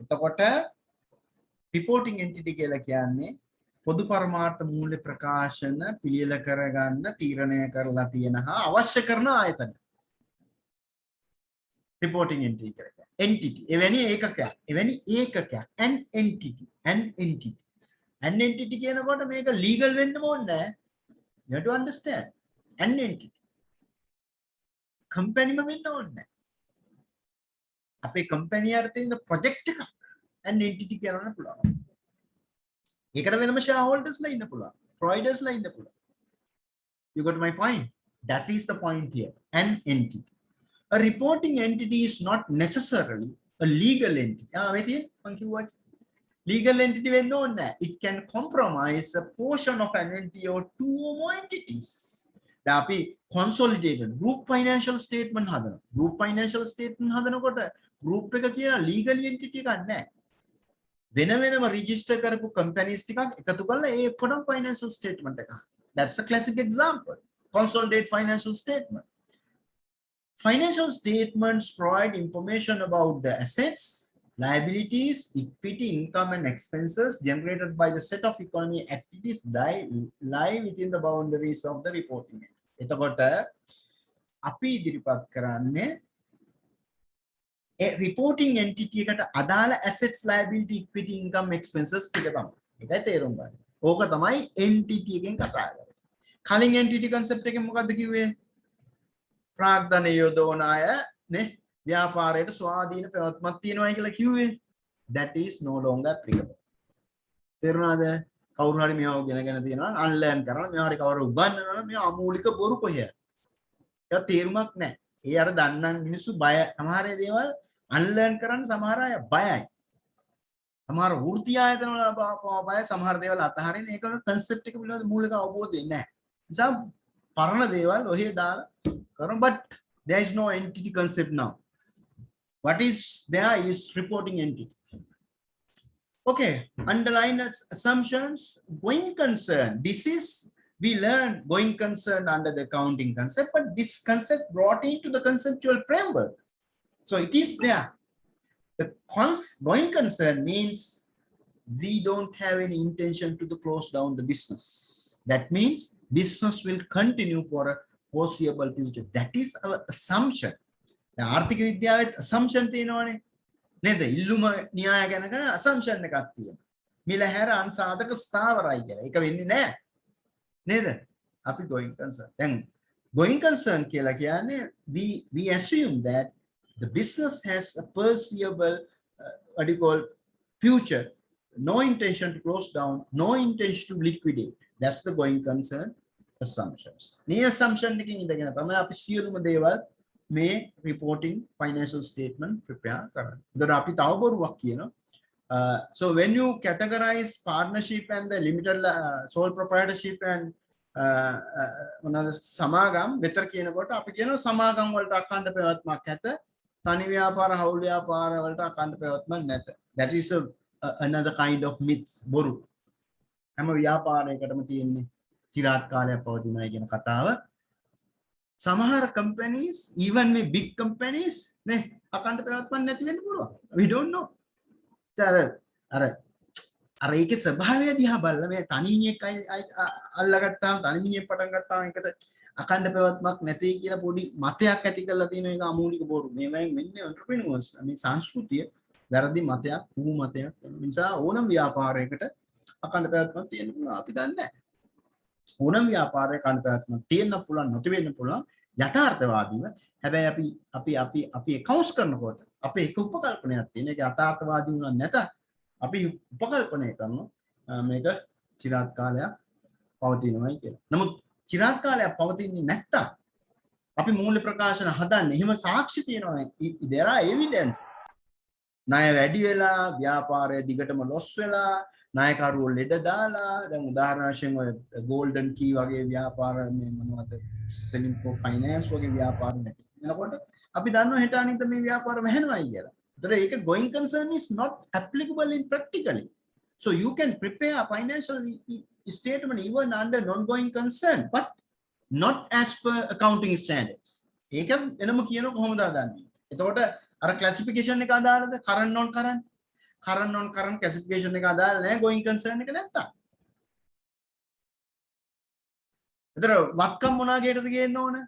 එතකොට reporting entity කියලා කියන්නේ පොදු පරමාර්ථ මූල්‍ය ප්‍රකාශන පිළියෙල කරගන්න තීරණය කරලා තියෙන හා අවශ්‍ය කරන ආයතන. reporting entity කියලා. entity එවැනි ඒකකයක්. an entity. an entity කියනකොට මේක legal වෙන්න ඕනේ නැහැ. You have to understand. An entity. Company වෙන්න ඕනේ නැහැ. අපේ company එකට තියෙන project එකක් an entity කියන්න පුළුවන්. ඒකට වෙනම shareholders ලා ඉන්න පුළුවන්. providers ලා ඉන්න පුළුවන්. You got my point? That is the point here. An entity. A reporting entity is not necessarily a legal entity. මේ තියෙන මං කිව්වා legal entity වෙන්න ඕනේ නැහැ. It can compromise a portion of an entity or two or more entities. දැන් අපි consolidated group financial statement හදනවා. group financial statement හදනකොට group එක කියන legal entity එකක් නැහැ. වෙනම register කරපු companies ටිකක් එකතු කරලා ඒ ඔක්කොම financial statement එකක්. That's a classic example. Consolidated financial statement. Financial statements provide information about the assets, liabilities, equity, income and expenses generated by the set of economic activities lie within the boundaries of the reporting. එතකොට අපි ඉදිරිපත් කරන්නේ reporting entity එකට අදාළ assets, liability, equity, income, expenses ටික තමයි. ඒකයි තේරුම් ගන්න. ඕක තමයි entity එකෙන් කතා කරන්නේ. කලින් entity concept එකෙන් මොකද්ද කිව්වේ? ප්‍රාග්ධන යොදවන අය නේ ව්‍යාපාරයට ස්වාධීන පැවැත්මක් තියෙනවායි කියලා කිව්වේ. That is no longer applicable. තේරුණාද? කවුරු හරි මේවා ඉගෙනගෙන තියෙනවා unlearn කරනවා මේවා හරි කවුරු උගන්වනවා මේ අමූලික බොරු කොහේ. ඒක තේරුමක් නැහැ. ඒ අර දන්නන් මිනිස්සු බය සමහර දේවල් unlearn කරන්න සමහර අය බයයි. සමහර වෘත්ති ආයතන වල බය සමහර දේවල් අතහරින්න ඒක concept එක පිළිබඳ මූලික අවබෝධය නැහැ. නිසා පරණ දේවල් ඔහේ දාලා කරනවා but there is no entity concept now. What is there is reporting entity. Okay, underline assumptions, going concern. This is, we learned going concern under the accounting concept, but this concept brought into the conceptual framework. So it is there. The going concern means we don't have any intention to close down the business. That means business will continue for a foreseeable future. That is our assumption. The ආර්ථික විද්‍යාවේ assumption තියෙනවනේ. නේද? ඉල්ලුම න්‍යාය ගැන කරන assumption එකක් තියෙනවා. මිල හැර අන්සාධක ස්ථාවරයි කියලා. ඒක වෙන්නේ නැහැ. නේද? අපි going concern. දැන් going concern කියලා කියන්නේ we assume that the business has a perceivable what do you call future, no intention to close down, no intention to liquidate. That's the going concern assumptions. මේ assumption එකකින් ඉඳගෙන තමයි අපි සියලුම දේවල් මේ reporting financial statement prepare කරන්නේ. ඒතර අපි තව බොරුවක් කියනවා. So when you categorize partnership and the limited sole proprietorship and මොනවාද සමාගම් විතර කියනකොට අපි කියනවා සමාගම් වලට අඛණ්ඩ පැවැත්මක් ඇත. තනි ව්‍යාපාර හවුල් ව්‍යාපාර වලට අඛණ්ඩ පැවැත්මක් නැත. That is another kind of myth. බොරු. හැම ව්‍යාපාරයකටම තියෙන්නේ চিරාත් කාලයක් පවතිනයි කියන කතාව. සමහර companies, even with big companies, නේ අඛණ්ඩ පැවැත්මක් නැති වෙන්න පුළුවන්. We don't know. අර ඒකේ ස්වභාවය දිහා බලලා මේ තනියෙක්යි අල්ලගත්තාම තනියෙක් පටන් ගත්තාම ඒකට අඛණ්ඩ පැවැත්මක් නැtei කියලා පොඩි මතයක් ඇති කරලා තියෙන එක අමූලික බොරු. මේවෙන් වෙන්නේ entrepreneurs. මේ සංස්කෘතිය වැරදි මතයක්, ඌ මතයක්. ඒ නිසා ඕනම ව්‍යාපාරයකට අඛණ්ඩ පැවැත්මක් තියෙන්න පුළුවන්. අපි දන්නේ නැහැ. ඕනම ව්‍යාපාරයක අඛණ්ඩ පැවැත්මක් තියෙන්න පුළුවන්, නැති වෙන්න පුළුවන්. යථාර්ථවාදීව. හැබැයි අපි accounts කරනකොට අපේ එක උපකල්පනයක් තියෙන. ඒක යථාර්ථවාදී වුණා නැත. අපි උපකල්පනය කරනවා මේක চিරාත් කාලයක් පවතිනවායි කියලා. නමුත් চিරාත් කාලයක් පවතින්නේ නැත්තම් අපි මූල්‍ය ප්‍රකාශන හදන්නේ එහෙම සාක්ෂි තියෙනවා. there are evidence. ණය වැඩි වෙලා ව්‍යාපාරය දිගටම ලොස් වෙලා ණයකරුවෝ ලෙඩ දාලා දැන් උදාහරණ වශයෙන් ඔය golden key වගේ ව්‍යාපාර මේ මොනවද Selimco finance වගේ ව්‍යාපාර නැති වෙනකොට අපි දන්නවා හෙට අනිත් මේ ව්‍යාපාර වැහෙනවායි කියලා. ඒතර going concern is not applicable in practically. So you can prepare a financial statement even under non-going concern, but not as per accounting standards. ඒක එනම කියන කොහොමද හදන්නේ? එතකොට අර classification එක අදාළද? current non current. current non current classification එක අදාළ නැහැ going concern එක නැත්තම්. ඒතර වත්කම් මොනවා ගේටද ගේන්න ඕන?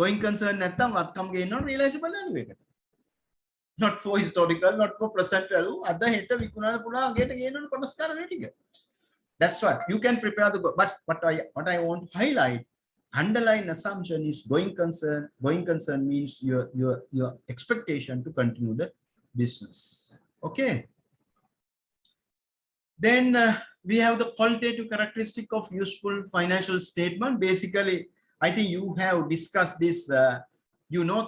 going concern නැත්තම් වත්කම් ගේන්න ඕන realizable value එකට. Not for historical, not for present value. Other හෙට විකුණන්න පුළුවන් ගේට ගේන්න ඕන කොටස්කාර මේ ටික. That's what you can prepare the but what I want to highlight, underlying assumption is going concern. Going concern means your expectation to continue the business. Okay. Then we have the qualitative characteristic of useful financial statement. Basically, I think you have discussed this. You know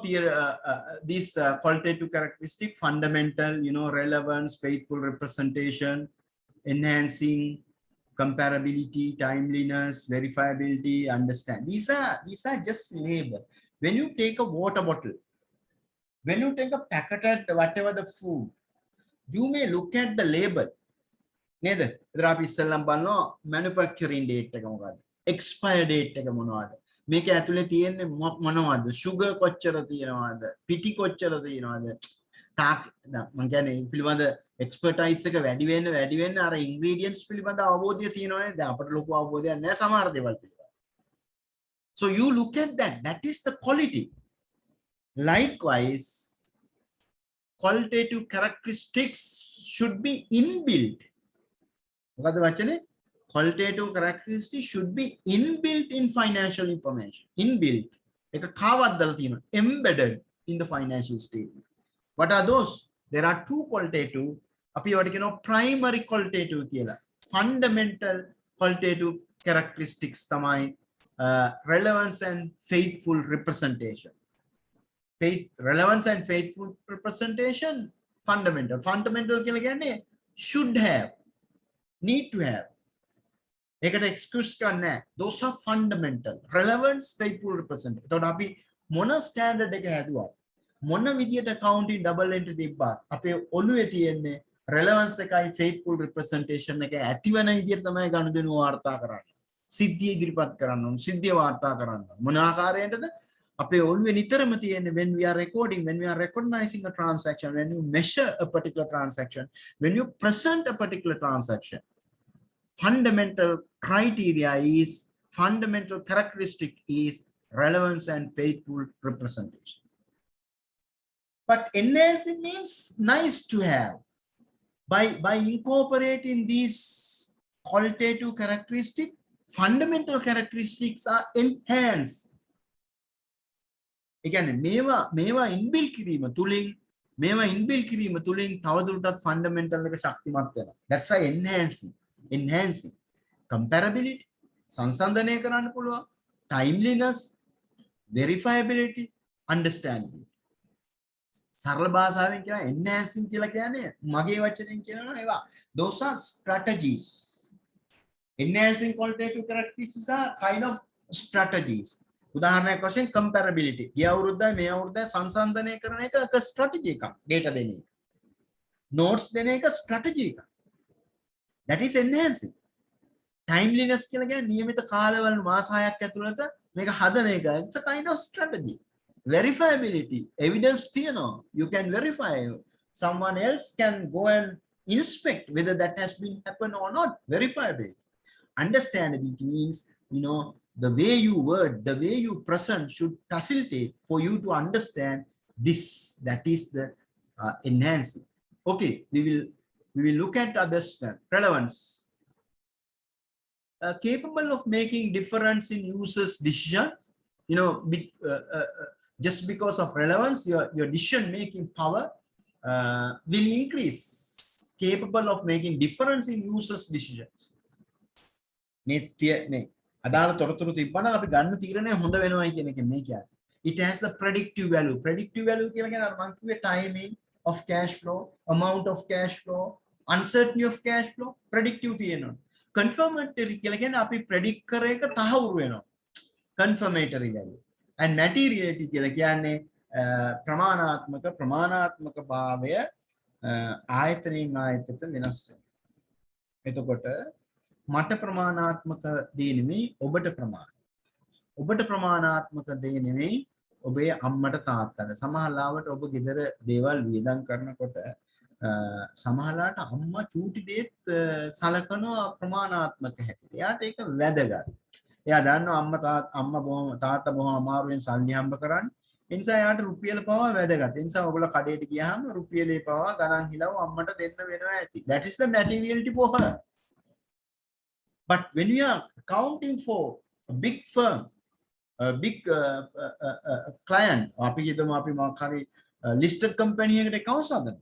this qualitative characteristic: fundamental, relevance, faithful representation, enhancing, comparability, timeliness, verifiability, understand. These are just label. When you take a water bottle, when you take a packet, whatever the food, you may look at the label. නේද? ඒතර අපි ඉස්සෙල්ලම බලනවා manufacturing date එක මොකක්ද? expire date එක මොනවද? මේක ඇතුලේ තියෙන්නේ මොනවද? sugar කොච්චර තියෙනවද? පිටි කොච්චර තියෙනවද? තාක් මම කියන්නේ පිළිබඳ expertise එක වැඩි වෙන්න අර ingredients පිළිබඳ අවබෝධය තියෙනවා නේද? අපිට ලොකු අවබෝධයක් නැහැ සමහර දේවල් පිළිබඳ. So you look at that. That is the quality. Likewise, qualitative characteristics should be inbuilt. මොකද වචනේ? Qualitative characteristics should be inbuilt in financial information. Inbuilt. එක කාවක් දාලා තියෙනවා. Embedded in the financial statement. What are those? There are two qualitative. අපි ඒවට කියනවා primary qualitative කියලා. Fundamental qualitative characteristics තමයි relevance and faithful representation. Relevance and faithful representation fundamental. Fundamental කියලා කියන්නේ should have, need to have. ඒකට excuse කරන්න නැහැ. Those are fundamental. Relevance, faithful representation. එතකොට අපි මොන ස්ටෑන්ඩඩ් එක හැදුවත් මොන විදියට accounting double entry තිබ්බත් අපේ ඔළුවේ තියෙන්නේ relevance එකයි faithful representation එක ඇති වෙන විදිහට තමයි ගනුදෙනු වාර්තා කරන්නේ. සිද්ධිය ඉදිරිපත් කරන්න ඕන, සිද්ධිය වාර්තා කරන්න ඕන. මොන ආකාරයෙන්ද? අපේ ඔළුවේ නිතරම තියෙන්නේ when we are recording, when we are recognizing a transaction, when you measure a particular transaction, when you present a particular transaction, fundamental criteria is, fundamental characteristic is relevance and faithful representation. But enhancing means nice to have. By incorporating these qualitative characteristics, fundamental characteristics are enhanced. Again, මේවා inbuilt කිරීම තුලින් තවදුරටත් fundamental එක ශක්තිමත් වෙනවා. That's why enhancing comparability, සංසන්දනය කරන්න පුළුවන්, timeliness, verifiability, understandability. සරල භාෂාවෙන් කියන enhancing කියලා කියන්නේ මගේ වචනෙන් කියනවා ඒවා those are strategies. Enhancing qualitative characteristics are kind of strategies. උදාහරණයක් වශයෙන් comparability. ගිය අවුරුද්දයි මේ අවුරුද්දයි සංසන්දනය කරන එක strategy එකක්. data දෙන එක. notes දෙන එක strategy එකක්. That is enhancing. Timeliness කියලා කියන්නේ නියමිත කාලවල මාස 6ක් ඇතුළත මේක හදන එක. It's a kind of strategy. Verifiability, evidence තියෙනවා. You can verify. Someone else can go and inspect whether that has been happened or not. Verifiability. Understandability means, you know, the way you word, the way you present should facilitate for you to understand this. That is the enhancing. Okay, we will look at others. Relevance. Capable of making difference in users' decisions. You know, just because of relevance, your decision making power will increase. Capable of making difference in users' decisions. අදාළ තොරතුරු තිබ්බනම් අපි ගන්න තීරණය හොඳ වෙනවයි කියන එක මේ කියන්නේ. It has the predictive value. Predictive value කියලා කියන්නේ අර මම කිව්වේ timing of cash flow, amount of cash flow, uncertainty of cash flow, predictive තියෙනවා. Confirmatory කියලා කියන්නේ අපි predict කර එක තහවුරු වෙනවා. Confirmatory value. And materiality කියලා කියන්නේ ප්‍රමාණාත්මක භාවය ආයතනයෙන් ආයතනයට වෙනස් වෙනවා. එතකොට මට ප්‍රමාණාත්මක දේ නෙමෙයි ඔබට ප්‍රමාණාත්මක දේ නෙමෙයි ඔබේ අම්මට තාත්තට. සමහරවිට ඔබ ගෙදර දේවල් වියදම් කරනකොට සමහරවිට අම්මා චූටි දේත් සලකනවා ප්‍රමාණාත්මක හැටියට. එයාට ඒක වැදගත්. එයා දන්නවා තාත්තා බොහොම අමාරුවෙන් සල්ලි හම්බ කරන්නේ. ඒ නිසා එයාට රුපියල පවා වැදගත්. ඒ නිසා ඔයගොල්ලෝ කඩේට ගියාම රුපියලේ පවා ගණන් හිලව අම්මට දෙන්න වෙනවා ඇති. That is the materiality for her. But when we are accounting for a big firm, a big client, අපි කියමු අපි මොකක් හරි listed company එකකට accounts හදනවා.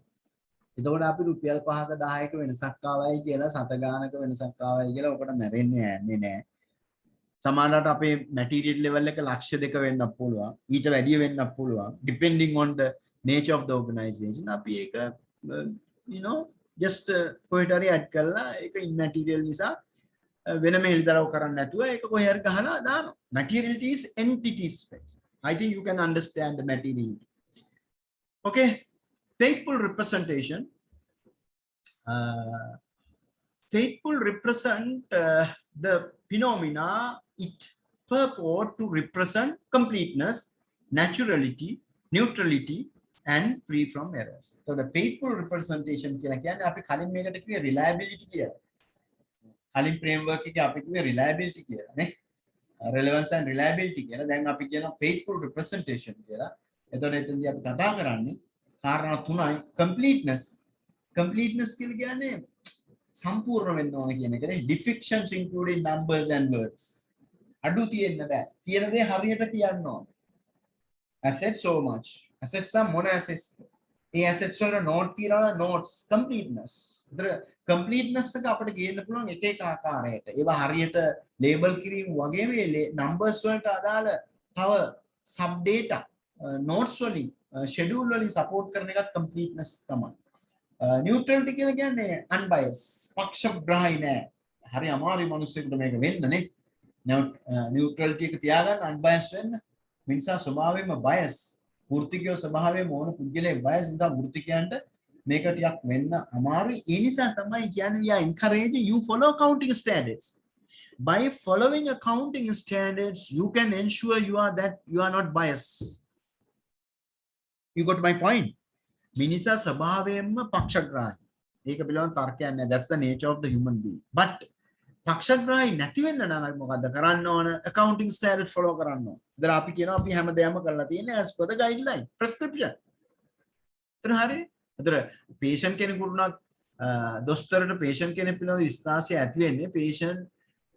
එතකොට අපි රුපියල් 5ක 10ක වෙනසක් ආවයි කියලා සත ගානක වෙනසක් ආවයි කියලා ඔකට මැරෙන්නේ නැහැ. සමහරවිට අපේ material level එක ලක්ෂ 2 වෙන්නත් පුළුවන්. ඊට වැඩිය වෙන්නත් පුළුවන්. Depending on the nature of the organization. අපි ඒක you know just කොහෙට හරි add කරලා ඒක immaterial නිසා වෙනම හෙළිදරව් කරන්න නැතුව ඒක කොහේ හරි ගහලා දානවා. Materiality is entity space. I think you can understand the materiality. Okay, faithful representation. Faithful represent the phenomena. It purport to represent completeness, naturality, neutrality, and free from errors. So the faithful representation කියලා කියන්නේ අපි කලින් මේකට කිව්වේ reliability කියලා. කලින් framework එකේ අපි කිව්වේ reliability කියලා නේ. relevance and reliability කියලා. දැන් අපි කියනවා faithful representation කියලා. එතකොට එතනදී අපි කතා කරන්නේ කාරණා තුනයි. completeness කියලා කියන්නේ සම්පූර්ණ වෙන්න ඕන කියන එකනේ. defections including numbers and words. අඩු තියෙන්න බෑ. කියන දේ හරියට කියන්න ඕන. assets so much. assets are මොන assets? ඒ assets වල note තියනවා notes completeness. completeness එක අපිට ගේන්න පුළුවන් එක එක ආකාරයට. ඒවා හරියට label කිරීම වගේම numbers වලට අදාළ තව sub data notes වලින් schedule වලින් support කරන එකත් completeness තමයි. neutrality කියලා කියන්නේ unbiased. පක්ෂග්‍රාහී නෑ. හරි අමාරුයි මිනිස්සුන්ට මේක වෙන්න නේ. neutrality එක තියාගන්න unbiased වෙන්න. මිනිසා ස්වභාවයෙන්ම bias. වෘත්තිකයෝ ස්වභාවයෙන්ම ඕන පුද්ගලයෙක් bias නිසා වෘත්තිකයන්ට මේක ටිකක් වෙන්න අමාරුයි. ඒ නිසා තමයි කියන්නේ we are encouraging you follow accounting standards. By following accounting standards, you can ensure you are not biased. You got my point? මිනිසා ස්වභාවයෙන්ම පක්ෂග්‍රාහී. ඒක පිළිබඳ තර්කයක් නැහැ. That's the nature of the human being. But පක්ෂග්‍රාහී නැති වෙන්න නම් අපි මොකද්ද කරන්න ඕන? accounting standard follow කරන්න ඕන. ඉතින් අපි කියනවා අපි හැමදේම කරලා තියෙන්නේ as per the guideline prescription. එතන හරිනේ. එතන patient කෙනෙකුට දොස්තරට patient කෙනෙක් පිළිබඳ විශ්වාසය ඇති වෙන්නේ patient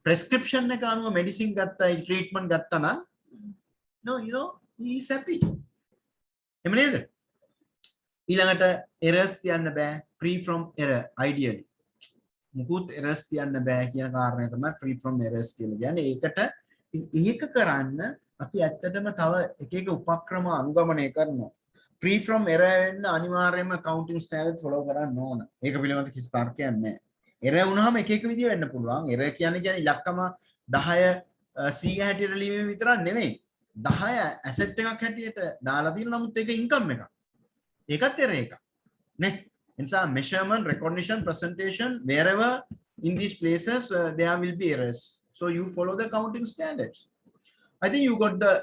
prescription එක අනුව medicine ගත්තයි treatment ගත්තා නම් no you know he is happy. එමු නේද? ඊළඟට errors තියන්න බෑ free from error ideally. මුකුත් errors තියන්න බෑ කියන කාරණය තමයි free from errors කියලා කියන්නේ. ඒකට ඒක කරන්න අපි ඇත්තටම තව එක එක උපක්‍රම අනුගමනය කරනවා. free from error වෙන්න අනිවාර්යයෙන්ම accounting standard follow කරන්න ඕන. ඒක පිළිබඳව කිසි තර්කයක් නැහැ. error වුණාම එක එක විදිය වෙන්න පුළුවන්. error කියන්නේ ඉලක්කම 10 100 හැටියට ලියීම විතරක් නෙමෙයි. 10 asset එකක් හැටියට දාලා තියෙන නමුත් ඒක income එකක්. ඒකත් error එකක්. නේ? එනිසා measurement, recognition, presentation, wherever in these places there will be errors. So you follow the accounting standards. I think you got the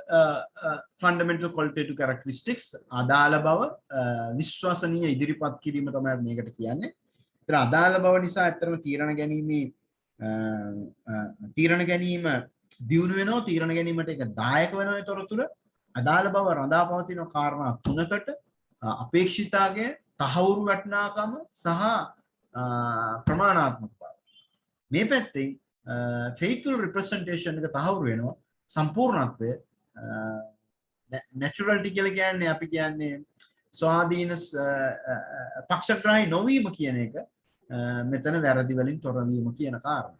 fundamental qualitative characteristics. අදාළ බව විශ්වාසනීය ඉදිරිපත් කිරීම තමයි මේකට කියන්නේ. ඒතර අදාළ බව නිසා ඇත්තටම තීරණ ගැනීම දියුණු වෙනවා. තීරණ ගැනීමට ඒක දායක වෙනවා. ඒතරතුර අදාළ බව රඳා පවතින කාරණා තුනකට අපේක්ෂිතාගේ තහවුරු වටිනාකම සහ ප්‍රමාණාත්මක බව. මේ පැත්තෙන් faithful representation එක තහවුරු වෙනවා. සම්පූර්ණත්වය naturality කියලා කියන්නේ අපි කියන්නේ ස්වාධීන පක්ෂග්‍රාහී නොවීම කියන එක මෙතන වැරදි වලින් තොර වීම කියන කාරණා.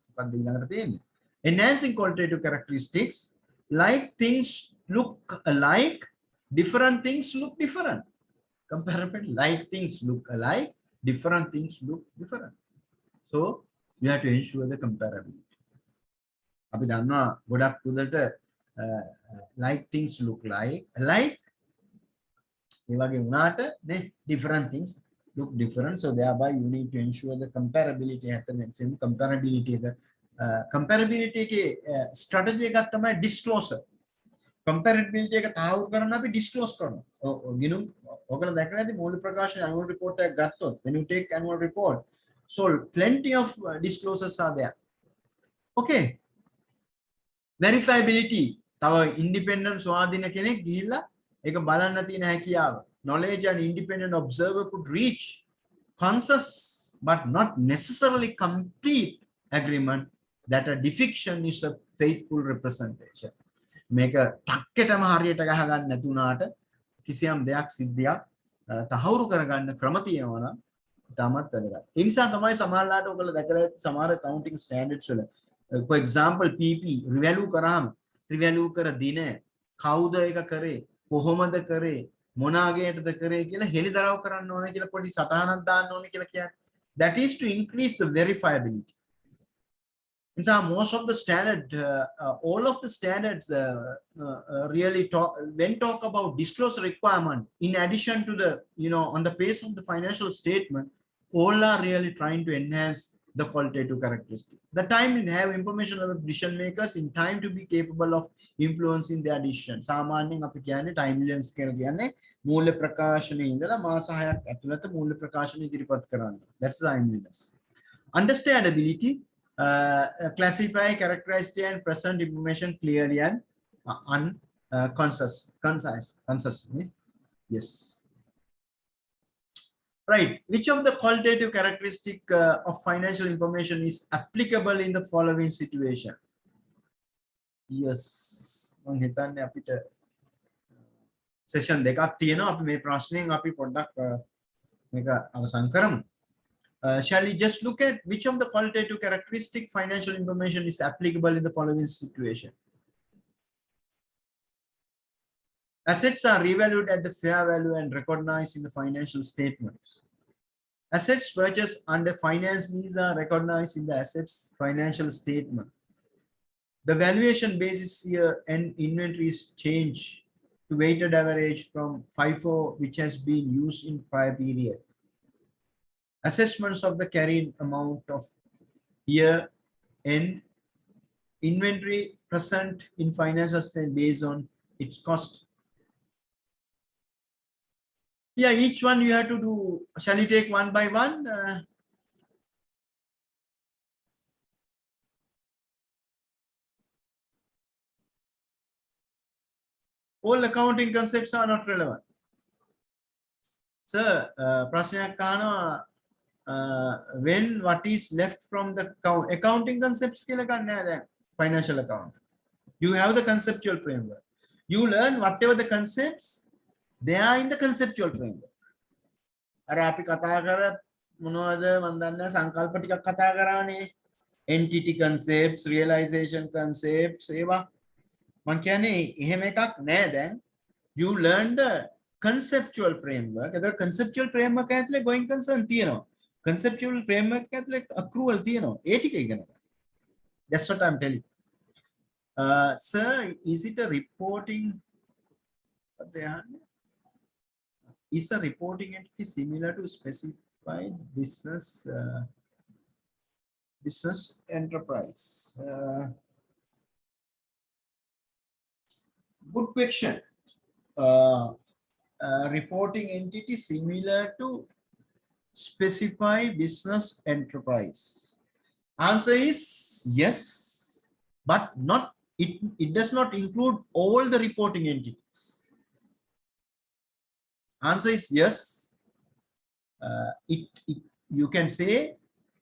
මොකක්ද ඊළඟට තියෙන්නේ? Enhancing qualitative characteristics like things look alike, different things look different. Comparable, like things look alike, different things look different. So you have to ensure the comparability. අපි දන්නවා ගොඩක් උදට like things look like alike ඒ වගේ වුණාට නේ different things look different, so thereby you need to ensure the comparability happens. Comparability එකේ strategy එකක් තමයි disclosure. comparability එක තහවුරු කරන්න අපි disclose කරනවා. ගිනුම් ඔයගොල්ලෝ දැකලා ඇති මූලික ප්‍රකාශන annual report එක ගත්තොත් when you take annual report, so plenty of disclosures are there. Okay. Verifiability, තව independent ස්වාධීන කෙනෙක් ගිහිල්ලා ඒක බලන්න තියෙන හැකියාව. Knowledge and independent observer could reach consensus but not necessarily complete agreement that a depiction is a faithful representation. මේක ටක්කෙටම හරියට ගහ ගන්න නැතුණාට කිසියම් දෙයක් සිද්ධියක් තහවුරු කරගන්න ක්‍රම තියෙනවා නම් තමත් වැදගත්. ඒ නිසා තමයි සමහරලාට ඔයගොල්ලෝ දැකලා ඇති සමහර accounting standards වල for example PP revalue කරාම revalue කර දින කවුද ඒක කරේ කොහොමද කරේ මොන ආගයටද කරේ කියලා හෙළිදරව් කරන්න ඕනේ කියලා පොඩි සටහනක් දාන්න ඕනේ කියලා කියන්නේ. That is to increase the verifiability. And so most of the standard all of the standards really talk about disclosure requirement in addition to the on the base of the financial statement, all are really trying to enhance the qualitative characteristic. The time we have information about decision makers in time to be capable of influencing their decision. සාමාන්‍යයෙන් අපි කියන්නේ timeliness කියලා කියන්නේ මූල්‍ය ප්‍රකාශනයේ ඉඳලා මාස 6ක් ඇතුළත මූල්‍ය ප්‍රකාශන ඉදිරිපත් කරන්න. That's timeliness. Understandability, classify, characterize and present information clearly and concisely. Yes. Right. Which of the qualitative characteristic of financial information is applicable in the following situation? Yes. මම හිතන්නේ අපිට session දෙකක් තියෙනවා. අපි මේ ප්‍රශ්නෙන් අපි පොඩ්ඩක් මේක අවසන් කරමු. Shall we just look at which of the qualitative characteristic financial information is applicable in the following situation? Assets are revalued at the fair value and recognized in the financial statements. Assets purchased under finance lease are recognized in the assets financial statement. The valuation basis here and inventories change to weighted average from FIFO, which has been used in prior period. assessments of the carrying amount of year end, inventory present in financial statement based on its cost. Yeah, each one you have to do. Shall we take one by one? All accounting concepts are not relevant. Sir, ප්‍රශ්නයක් අහනවා when what is left from the accounting concepts කියලා ගන්න නෑ දැන් financial account. You have the conceptual framework. You learn whatever the concepts they are in the conceptual framework. අර අපි කතා කර මොනවද මම දන්නේ සංකල්ප ටිකක් කතා කරානේ entity concepts, realization concepts ඒවා මම කියන්නේ එහෙම එකක් නෑ දැන්. You learn the conceptual framework. එතකොට conceptual framework ඇතුලේ going concern තියෙනවා. Conceptual framework ඇතුලේ accrual තියෙනවා. ඒ ටික ඉගෙන ගන්න. That's what I'm telling you. Sir, is it a reporting? Is a reporting entity similar to specified business enterprise? Good question. Reporting entity similar to specified business enterprise? Answer is yes, but not it does not include all the reporting entities. Answer is yes. You can say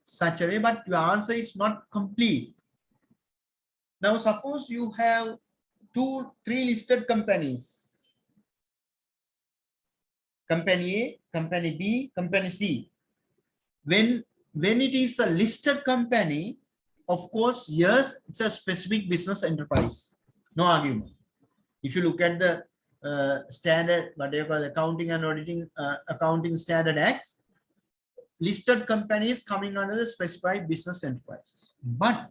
such a way, but your answer is not complete. Now suppose you have 2-3 listed companies. Company A, company B, company C. When it is a listed company, of course, yes, it's a specific business enterprise. No argument. If you look at the standard, what they call accounting and auditing, accounting standard acts, listed companies coming under the specified business enterprises. But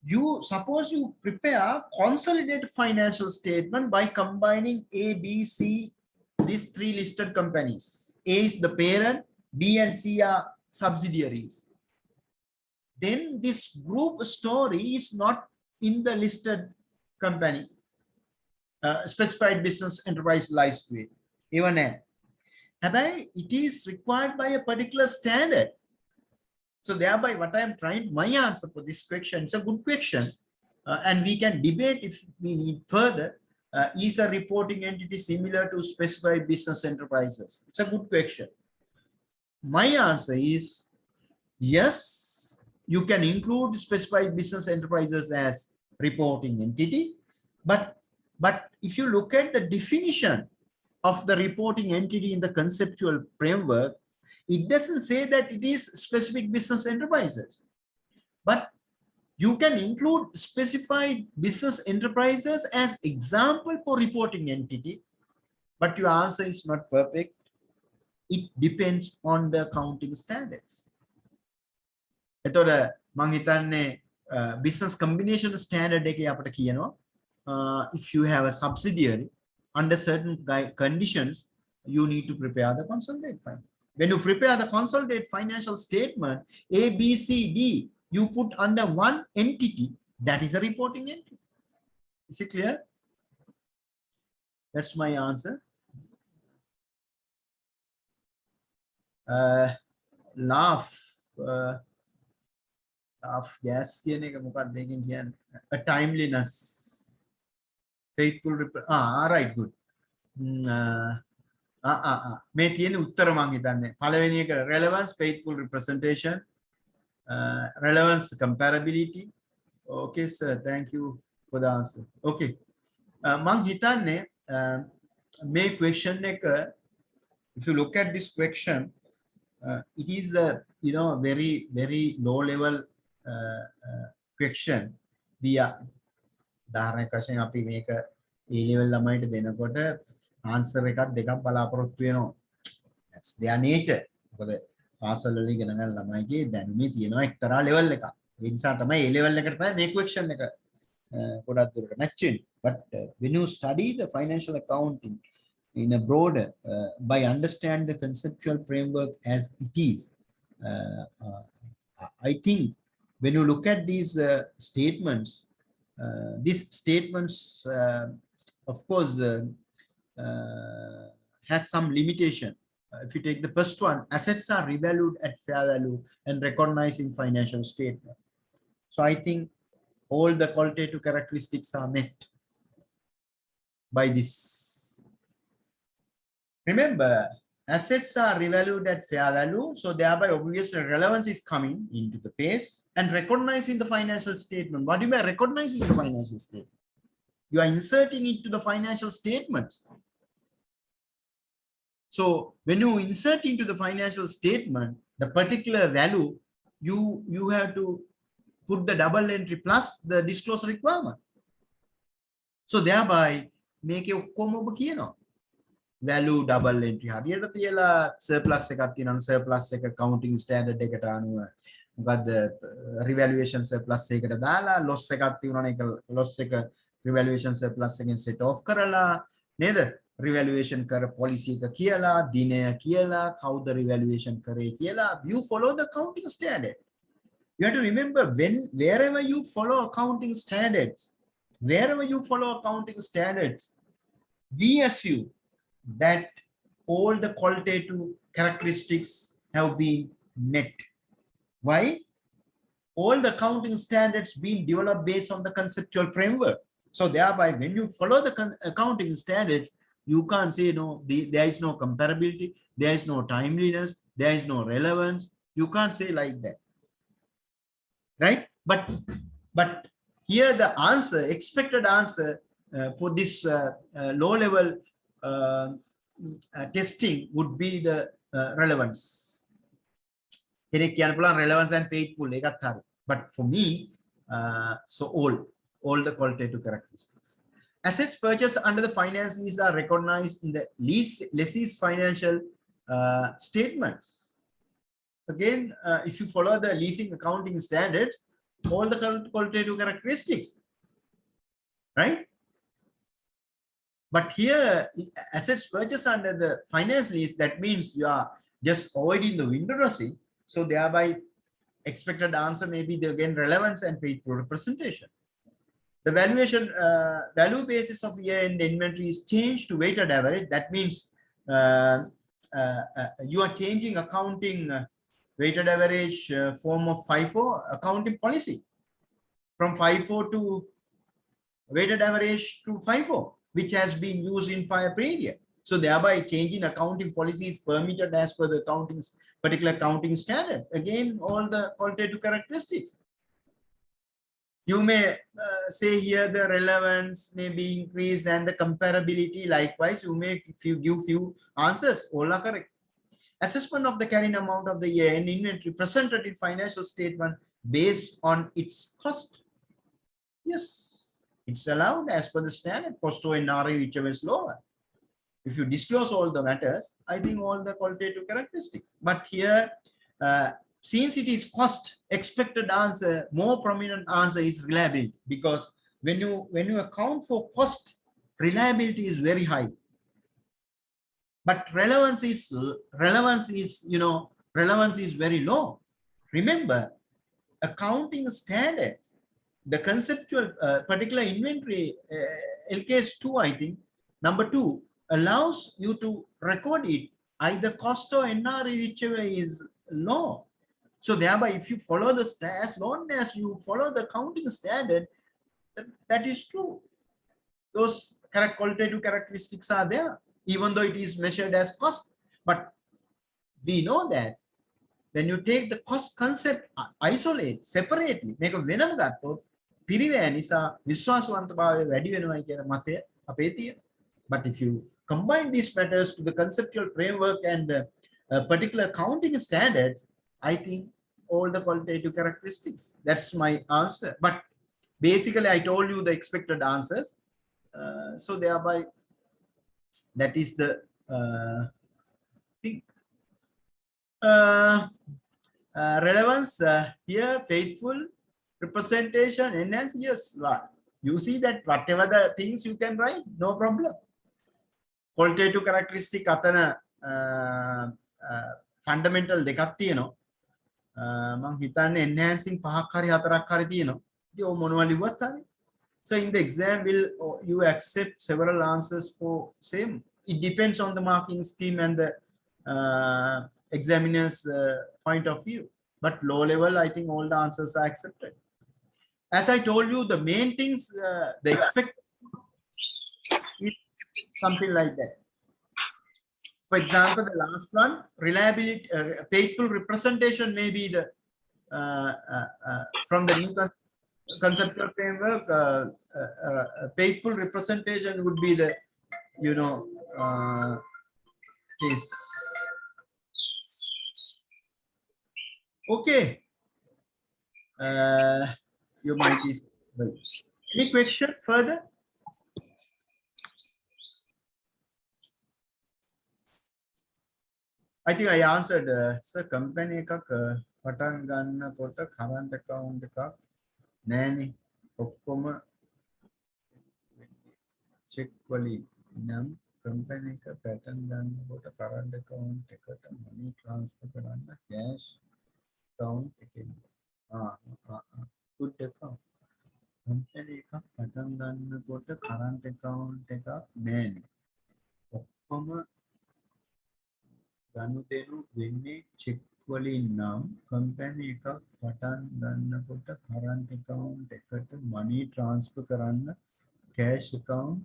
you suppose you prepare consolidated financial statement by combining A, B, C, these 3 listed companies. A is the parent, B and C are subsidiaries. Then this group story is not in the listed company, specified business enterprise lies with. Even it is required by a particular standard. So thereby what I am trying, my answer for this question, it's a good question. And we can debate if we need further. Is a reporting entity similar to specified business enterprises? It's a good question. My answer is yes, you can include specified business enterprises as reporting entity, but if you look at the definition of the reporting entity in the conceptual framework, it doesn't say that it is specific business enterprises, but you can include specified business enterprises as example for reporting entity, but your answer is not perfect. It depends on the accounting standards. එතකොට මම හිතන්නේ business combination standard එකේ අපිට කියනවා if you have a subsidiary under certain conditions you need to prepare the consolidated file. When you prepare the consolidated financial statement A, B, C, D, you put under one entity, that is a reporting entity. Is it clear? That's my answer. Laugh gas කියන එක මොකක්ද ඒකෙන් කියන්නේ a timeliness faithful right good මේ තියෙන උත්තර මං හිතන්නේ පළවෙනි එක relevance faithful representation relevance comparability. Okay sir, thank you for the answer. Okay, මං හිතන්නේ මේ question එක if you look at this question it is a very low level question. We are ධාරණයක් වශයෙන් අපි මේක A level ළමයිට දෙනකොට answer එකක් දෙකක් බලාපොරොත්තු වෙනවා. That's their nature. මොකද පාසල් වල ඉගෙන ගන්න ළමයිගේ දැනුමේ තියෙනවා එක්තරා level එකක්. ඒ නිසා තමයි A level එකට තමයි මේ question එක ගොඩක් දුරට match වෙන්නේ. But when you study the financial accounting in a broader by understand the conceptual framework as it is, I think when you look at these statements, of course, has some limitation. If you take the first one, assets are revalued at fair value and recognized in financial statement. So I think all the qualitative characteristics are met by this. Remember, assets are revalued at fair value, so thereby obviously relevance is coming into the pace and recognizing the financial statement. What do you mean recognizing the financial statement? You are inserting it to the financial statements. So when you insert into the financial statement the particular value, you have to put the double entry plus the disclosure requirement. So thereby make a value double entry. හරියට තියලා surplus එකක් තියෙනවා surplus එක accounting standard එකට අනුව මොකද්ද revaluation surplus එකකට දාලා loss එකක් තියෙනවනේ ඒක loss එක revaluation surplus එකෙන් set off කරලා නේද revaluation කර policy එක කියලා දිනය කියලා කවුද revaluation කරේ කියලා you follow the accounting standard. You have to remember wherever you follow accounting standards, we assume that all the qualitative characteristics have been met. Why? All the accounting standards being developed based on the conceptual framework. So thereby, when you follow the accounting standards, you can't say no, there is no comparability, there is no timeliness, there is no relevance. You can't say like that. Right? But here the answer, expected answer for this low-level testing would be the relevance. Relevance and faithful. But for me, so all the qualitative characteristics. Assets purchased under the finance lease are recognized in the lessee's financial statements. Again, if you follow the leasing accounting standards, all the qualitative characteristics, right? But here, assets purchased under the finance lease, that means you are just avoiding the window dressing. So thereby, expected answer may be the again relevance and faithful representation. The valuation value basis of year-end inventory is changed to weighted average. That means you are changing accounting weighted average form of FIFO accounting policy from FIFO to weighted average to FIFO, which has been used in prior period. So thereby changing accounting policy is permitted as per the particular accounting standard. Again, all the qualitative characteristics. You may say here the relevance may be increased and the comparability. Likewise, you may give few answers. All are correct. Assessment of the carrying amount of the year-end inventory presented in financial statement based on its cost. Yes, it's allowed as per the standard cost to NRE, whichever is lower. If you disclose all the matters, I think all the qualitative characteristics. But here, since it is cost, expected answer, more prominent answer is reliability, because when you account for cost, reliability is very high. But relevance is very low. Remember, accounting standards, the conceptual particular inventory, LKS 2, I think, number 2, allows you to record it either cost or NRE, whichever is low. So thereby, if you follow the as long as you follow the accounting standard, that is true. Those qualitative characteristics are there, even though it is measured as cost. But we know that when you take the cost concept isolate separately, make a venom gatto, pirivanisa viswaswanthabhawe වැඩි වෙනවයි කියන මතය අපේ තියෙනවා. But if you combine these matters to the conceptual framework and the particular accounting standards, I think all the qualitative characteristics. That's my answer. But basically, I told you the expected answers. So thereby, that is the thing. Relevance here, faithful representation, enhance. Yes, you see that whatever the things you can write, no problem. Qualitative characteristic අතන fundamental දෙකක් තියෙනවා. මම හිතන්නේ enhancing පහක් හරි හතරක් හරි තියෙනවා. ඉතින් ඔය මොනවා ලිව්වත් හරි. So in the exam, will you accept several answers for same? It depends on the marking scheme and the examiner's point of view. But low level, I think all the answers are accepted. As I told you, the main things, the expect is something like that. For example, the last one, reliability, faithful representation may be the from the new conceptual framework. Faithful representation would be the, case. Okay. Your mic is well. Any question further? I think I answered. Sir, company එකක් පටන් ගන්නකොට current account එකක් නෑනේ. ඔක්කොම check වලින් නම් company එක pattern ගන්නකොට current account එකට money transfer කරන්න cash account එකෙන්. good account. company එකක් පටන් ගන්නකොට current account එකක් නෑනේ. ඔක්කොම ගනුදෙනු වෙන්නේ check වලින් නම් company එකක් පටන් ගන්නකොට current account එකට money transfer කරන්න cash account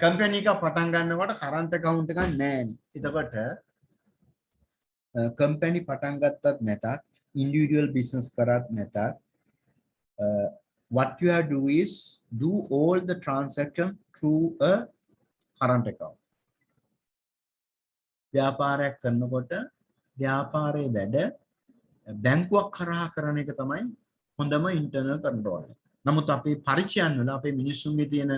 company එක පටන් ගන්නකොට current account එකක් නැහැ. එතකොට company පටන් ගත්තත් නැතත් individual business කරත් නැතත් what you have to do is do all the transactions through a current account. ව්‍යාපාරයක් කරනකොට ව්‍යාපාරයේ වැඩ බැංකුවක් කරා කරන එක තමයි හොඳම ඉන්ටර්නල් කන්ට්‍රෝල් එක. නමුත් අපේ පරිචයන් වල අපේ මිනිස්සුන්ගේ තියෙන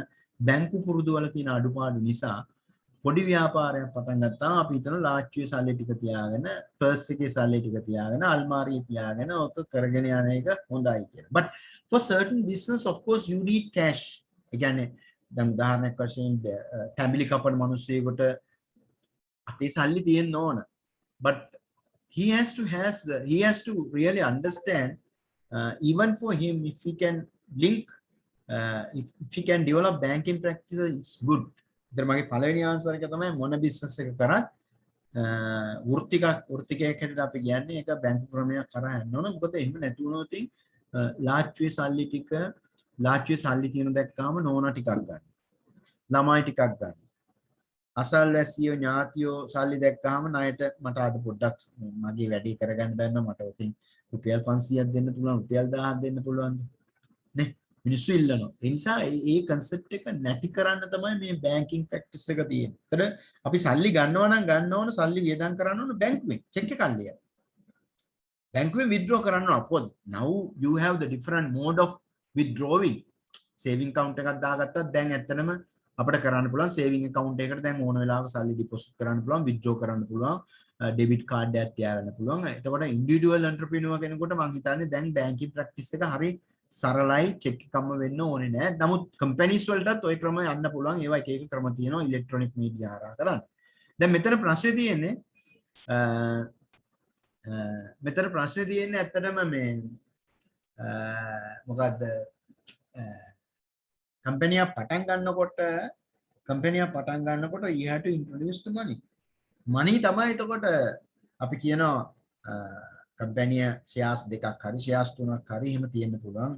බැංකු පුරුදු වල තියෙන අඩුපාඩු නිසා පොඩි ව්‍යාපාරයක් පටන් ගත්තාම අපි හිතන ලාච්චුවේ සල්ලි ටික තියාගෙන පර්ස් එකේ සල්ලි ටික තියාගෙන අල්මාරියේ තියාගෙන ඔක කරගෙන යන එක හොඳයි කියලා. But for certain business of course you need cash. ඒ කියන්නේ දැන් උදාහරණයක් වශයෙන් ටැබ්ලි කපන මිනිස්සෙකුට අතේ සල්ලි තියෙන්න ඕන. But he has to really understand even for him if he can link if he can develop banking practices it's good. ඉතින් මගේ පළවෙනි ආන්සර් එක තමයි මොන බිස්නස් එක කරත් වෘත්තිකයක් හැටියට අපි කියන්නේ ඒක බැංකු ක්‍රමයක් කරා යන්න ඕන. මොකද එහෙම නැති වුණොත් ලාච්චුවේ සල්ලි තියෙන දැක්කාම නෝනා ටිකක් ගන්න. ළමයි ටිකක් ගන්න. අසල්වැසියෝ ඥාතියෝ සල්ලි දැක්කාම ණයට මට අද පොඩ්ඩක් මගේ වැඩේ කරගන්න බැන්න මට උතින් රුපියල් 500ක් දෙන්න පුළුවන් රුපියල් 1000ක් දෙන්න පුළුවන් නේ මිනිස්සු ඉල්ලනවා. ඒ නිසා මේ concept එක නැති කරන්න තමයි මේ banking practice එක තියෙන්නේ. ඒතර අපි සල්ලි ගන්නවා නම් ගන්න ඕන සල්ලි වියදම් කරන්න ඕන බැංකුවෙන් චෙක් එකක් අල්ලිය. බැංකුවෙන් withdraw කරන්න ඕන. Of course now you have the different mode of withdrawing. saving account එකක් දාගත්තත් දැන් ඇත්තටම අපිට කරන්න පුළුවන් saving account එකකට දැන් ඕන වෙලාවක සල්ලි deposit කරන්න පුළුවන් withdraw කරන්න පුළුවන් debit card එකක් තියාගන්න පුළුවන්. එතකොට individual entrepreneur කෙනෙකුට මම හිතන්නේ දැන් banking practice එක හරි සරලයි check එකක්ම වෙන්න ඕනේ නෑ. නමුත් companies වලටත් ওই ක්‍රම යන්න පුළුවන්. ඒවා එක එක ක්‍රම තියෙනවා electronic media හරහා කරන්න. දැන් මෙතන ප්‍රශ්නේ තියෙන්නේ ඇත්තටම මේ මොකද්ද company පටන් ගන්නකොට you have to introduce the money තමයි. එතකොට අපි කියනවා company shares දෙකක් හරි shares තුනක් හරි එහෙම තියෙන්න පුළුවන්.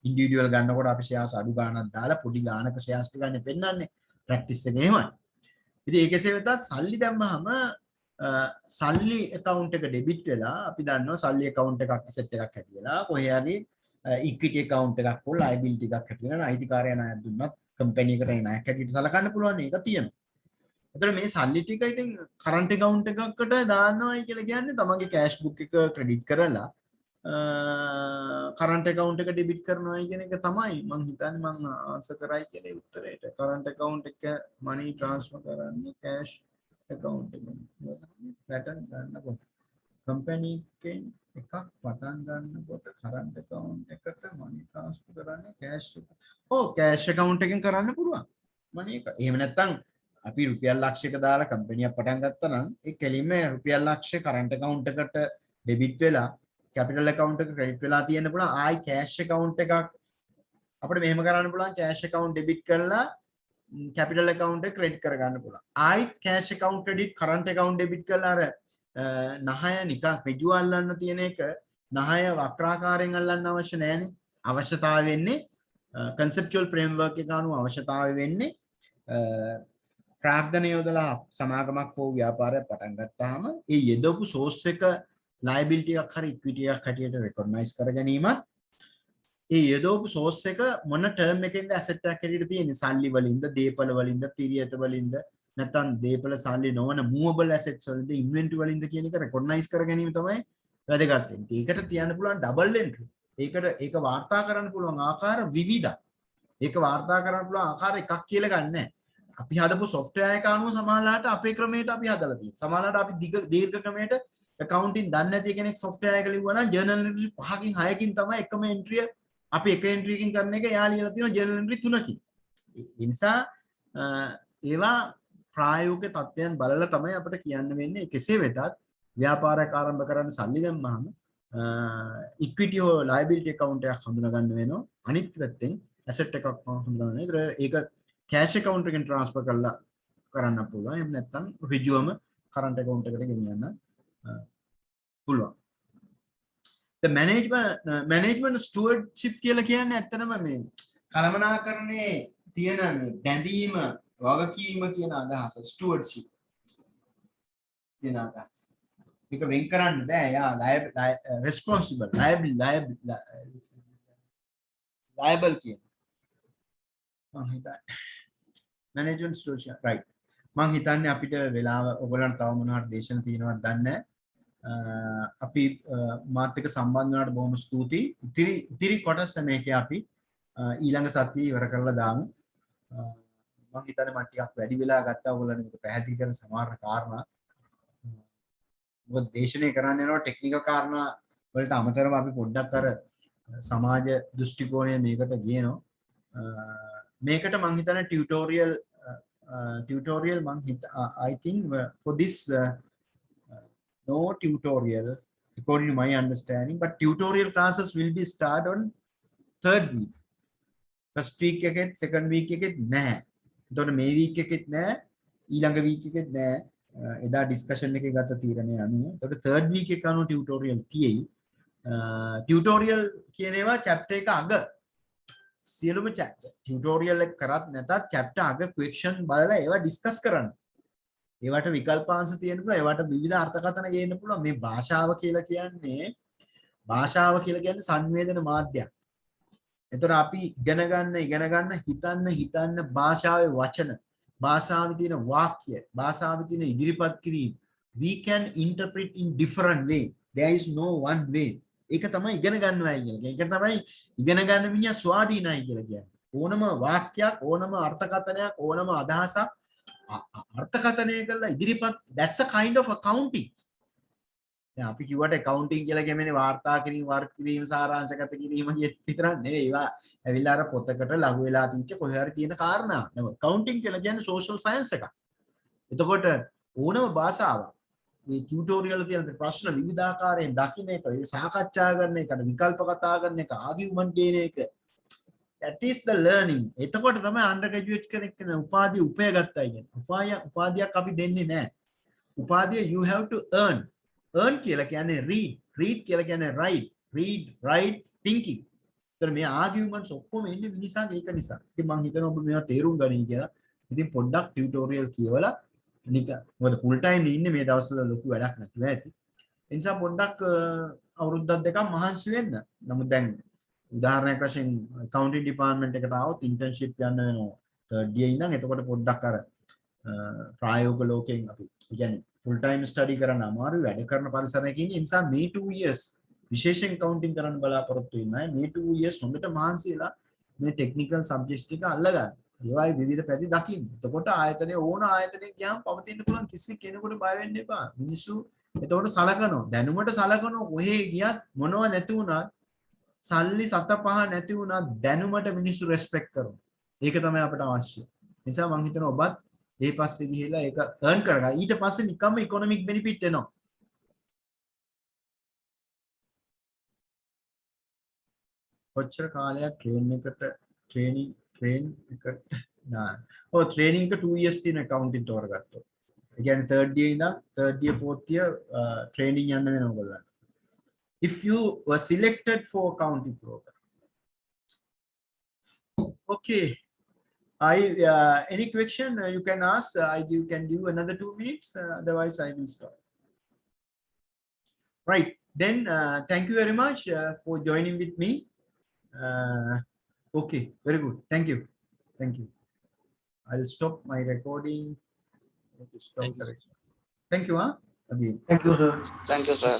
individual ගන්නකොට අපි shares අඩු ගාණක් දාලා පොඩි ගාණක shares ටික ගන්න පෙන්නන්නේ practice එකේ එහෙමයි. ඉතින් ඒකසේ වෙතත් සල්ලි දැම්මහම සල්ලි account එක debit වෙලා අපි දන්නවා සල්ලි account එකක් asset එකක් හැටියලා කොහේ හරි equity account එකක් හෝ liability එකක් හැටියලා අයිතිකාරයා ණයක් දුන්නත් company එකට ණයක් හැටියට සලකන්න පුළුවන් ඒක තියෙනවා. එතකොට මේ සල්ලි ටික ඉතින් current account එකකට දාන්නවයි කියලා කියන්නේ තමන්ගේ cash book එක credit කරලා current account එක debit කරනවායි කියන එක තමයි මම හිතන්නේ මම answer කරයි කියලා උත්තරේට. current account එක money transfer කරන්නේ cash account එකෙන්. pattern ගන්නකොට company එකෙන් එකක් පටන් ගන්නකොට current account එකට money transfer කරන්නේ cash එක. cash account එකෙන් කරන්න පුළුවන්. money එක. එහෙම නැත්නම් අපි රුපියල් ලක්ෂයක දාලා කම්පැනියක් පටන් ගත්තා නම් ඒ කෙලින්ම රුපියල් ලක්ෂය current account එකට ඩෙබිට් වෙලා කැපිටල් account එක ක්‍රෙඩිට් වෙලා තියෙන්න පුළුවන්. ආයි කෑෂ් account එකක් අපිට මෙහෙම කරන්න පුළුවන්. කෑෂ් account ඩෙබිට් කරලා කැපිටල් account එක ක්‍රෙඩිට් කරගන්න පුළුවන්. ආයි cash account credit current account debit කරලා අර නහය නිකන් ඍජුව අල්ලන්න තියෙන එක නහය වක්‍රාකාරයෙන් අල්ලන්න අවශ්‍ය නැහැනේ. අවශ්‍යතාවය වෙන්නේ conceptual framework එක අනුව අවශ්‍යතාවය වෙන්නේ ප්‍රාග්ධන යොදලා සමාගමක් හෝ ව්‍යාපාරයක් පටන් ගත්තාම ඒ යෙදවපු source එක liability එකක් හරි equity එකක් හැටියට recognize කර ගැනීමත් ඒ යෙදවපු source එක මොන term එකකින්ද asset එකක් හැටියට තියෙන්නේ සල්ලි වලින්ද දීපල වලින්ද පිරියත වලින්ද නැත්නම් දීපල සල්ලි නොවන movable assets වලින්ද inventory වලින්ද කියන එක recognize කර ගැනීම තමයි වැදගත් වෙන්නේ. ඒකට තියන්න පුළුවන් double entry. ඒක වාර්තා කරන්න පුළුවන් ආකාර විවිධයි. ඒක වාර්තා කරන්න පුළුවන් ආකාර එකක් කියලා ගන්න නැහැ. අපි හදපු software එක අනුව සමහරලාට අපේ ක්‍රමයට අපි හදලා තියෙනවා. සමහරලාට අපි දීර්ඝ ක්‍රමයට accounting දන්නේ නැති කෙනෙක් software එක ලිව්වා නම් journal entry 5කින් 6කින් තමයි එකම entry අපි එක entry එකකින් කරන එක එයා ලියලා තියෙනවා journal entry 3කින්. ඒ නිසා ඒවා ප්‍රායෝගික තත්ත්වයන් බලලා තමයි අපිට කියන්න වෙන්නේ. කෙසේ වෙතත් ව්‍යාපාරයක් ආරම්භ කරන්න සල්ලි දැම්මහම equity or liability account එකක් හඳුනා ගන්න වෙනවා. අනිත් පැත්තෙන් asset එකක් හඳුනා ගන්න. ඒක cash account එකෙන් transfer කරලා කරන්න පුළුවන්. එහෙම නැත්නම් ඍජුවම current account එකට ගෙනියන්න පුළුවන්. The management stewardship කියලා කියන්නේ ඇත්තටම මේ කළමනාකරණයේ තියෙන මේ බැඳීම වගකීම කියන අදහස stewardship කියන අදහස. ඒක වෙන් කරන්න බෑ. යා responsible liable කියන මම හිතන්නේ management stewardship right. මම හිතන්නේ අපිට වෙලාව ඔයගොල්ලන්ට තව මොනවාට දේශන තියෙනවද දන්නේ නැහැ. අපි මාත් එක්ක සම්බන්ධ වුණාට බොහොම ස්තුතියි. ඉතිරි කොටස මේකේ අපි ඊළඟ සතියේ ඉවර කරලා දාමු. මම හිතන්නේ මම ටිකක් වැඩි වෙලා ගත්තා ඔයගොල්ලන්ට මේක පැහැදිලි කරන සමහර කාරණා. මොකද දේශනේ කරන්න යනවා ටෙක්නිකල් කාරණා වලට අමතරව අපි පොඩ්ඩක් අර සමාජ දෘෂ්ටි කෝණය මේකට ගේනවා. මේකට මම හිතන්නේ tutorial I think for this no tutorial according to my understanding, but tutorial classes will be start on third week. First week එකෙත් second week එකෙත් නැහැ. එතකොට මේ week එකෙත් නැහැ, ඊළඟ week එකෙත් නැහැ. එදා discussion එකේ ගත තීරණය අනුව. එතකොට third week එක අනුව tutorial තියෙයි. tutorial කියන ඒවා chapter එක අග සියලුම chapter tutorial එක කරත් නැතත් chapter අග question බලලා ඒවා discuss කරන්න. ඒවට විකල්පාංශ තියෙන්න පුළුවන්. ඒවට විවිධ අර්ථකථන ගේන්න පුළුවන්. මේ භාෂාව කියලා කියන්නේ සංවේදන මාධ්‍යයක්. එතකොට අපි ඉගෙන ගන්න හිතන්න භාෂාවේ වචන, භාෂාවේ තියෙන වාක්‍ය, භාෂාවේ තියෙන ඉදිරිපත් කිරීම we can interpret in different way. There is no one way. ඒක තමයි ඉගෙන ගන්නවයි කියන්නේ. ඒක තමයි ඉගෙන ගන්න මිනිහා ස්වාධීනයි කියලා කියන්නේ. ඕනම වාක්‍යයක්, ඕනම අර්ථකථනයක්, ඕනම අදහසක් අර්ථකථනය කරලා ඉදිරිපත් that's a kind of accounting. දැන් අපි කිව්වට accounting කියලා කියන්නේ වාර්තා කිරීම, වර්ග කිරීම, සාරාංශගත කිරීම විතරක් නෙවෙයි. ඒවා ඇවිල්ලා අර පොතකට ලඝු වෙලා තින්ච කොහේ හරි තියෙන කාරණා. දැන් accounting කියලා කියන්නේ social science එකක්. එතකොට ඕනම භාෂාවක් මේ ටියුටෝරියල් තියෙන ප්‍රශ්න විවිධාකාරයෙන් දකින්න එක, සාකච්ඡා කරන එක, විකල්ප කතා කරන එක, ආගියුමන්ට් ගේන එක, that is the learning. එතකොට තමයි undergraduate කෙනෙක් කෙන උපාධිය උපය ගත්තයි කියන්නේ. උපාධියක් අපි දෙන්නේ නැහැ. උපාධිය you have to earn. earn කියලා කියන්නේ read කියලා කියන්නේ write thinking. ඒතර මේ ආගියුමන්ට්ස් ඔක්කොම එන්නේ මිනිසාගේ ඒක නිසා. ඉතින් මම හිතනවා ඔබ මේවා තේරුම් ගනී කියලා. ඉතින් පොඩ්ඩක් ටියුටෝරියල් කියවලා නික මොකද full time ඉන්නේ මේ දවස්වල ලොකු වැඩක් නැතුව ඇති. ඒ නිසා පොඩ්ඩක් අවුරුද්දක් දෙකක් මහන්සි වෙන්න. නමුත් දැන් උදාහරණයක් වශයෙන් accounting department එකට ආවොත් internship යන්න වෙනවා. third year ඉඳන් එතකොට පොඩ්ඩක් අර ප්‍රායෝගික ලෝකයෙන් අපි කියන්නේ full time study කරන්න අමාරුයි වැඩ කරන පරිසරයක ඉන්නේ. ඒ නිසා මේ 2 years විශේෂයෙන් accounting කරන්න බලාපොරොත්තු වෙන්නේ නැහැ. මේ 2 years හොඳට මහන්සි වෙලා මේ technical subjects ටික අල්ලගන්න. ඒවායි විවිධ පැති දකින්න. එතකොට ආයතනයේ ඕන ආයතනයක ගියාම පවතින්න පුළුවන් කිසි කෙනෙකුට බය වෙන්න එපා. මිනිස්සු එතකොට සලකනවා. දැනුමට සලකනවා. කොහේ ගියත් මොනව නැති වුණත් සල්ලි සත පහ නැති වුණත් දැනුමට මිනිස්සු රෙස්පෙක්ට් කරනවා. ඒක තමයි අපට අවශ්‍ය. ඒ නිසා මම හිතනවා ඔබත් ඒ පස්සේ ගිහිලා ඒක earn කරගන්න. ඊට පස්සේ නිකම්ම ඉකොනොමික් බෙනිෆිට් එනවා. කොච්චර කාලයක් training එකට training එක 2 years තියෙන accounting තෝරගත්තා. ඒ කියන්නේ third year ඉඳන් third year fourth year training යන්න වෙනවා ඔයගොල්ලන්ට. If you were selected for accounting program. Okay. Any question you can ask. You can give another 2 minutes. Otherwise, I will stop. Right. Then, thank you very much for joining with me. Okay. Very good. Thank you. Thank you. I'll stop my recording. Stop Thank you. Thank you. Again. Thank you, sir. Thank you, sir.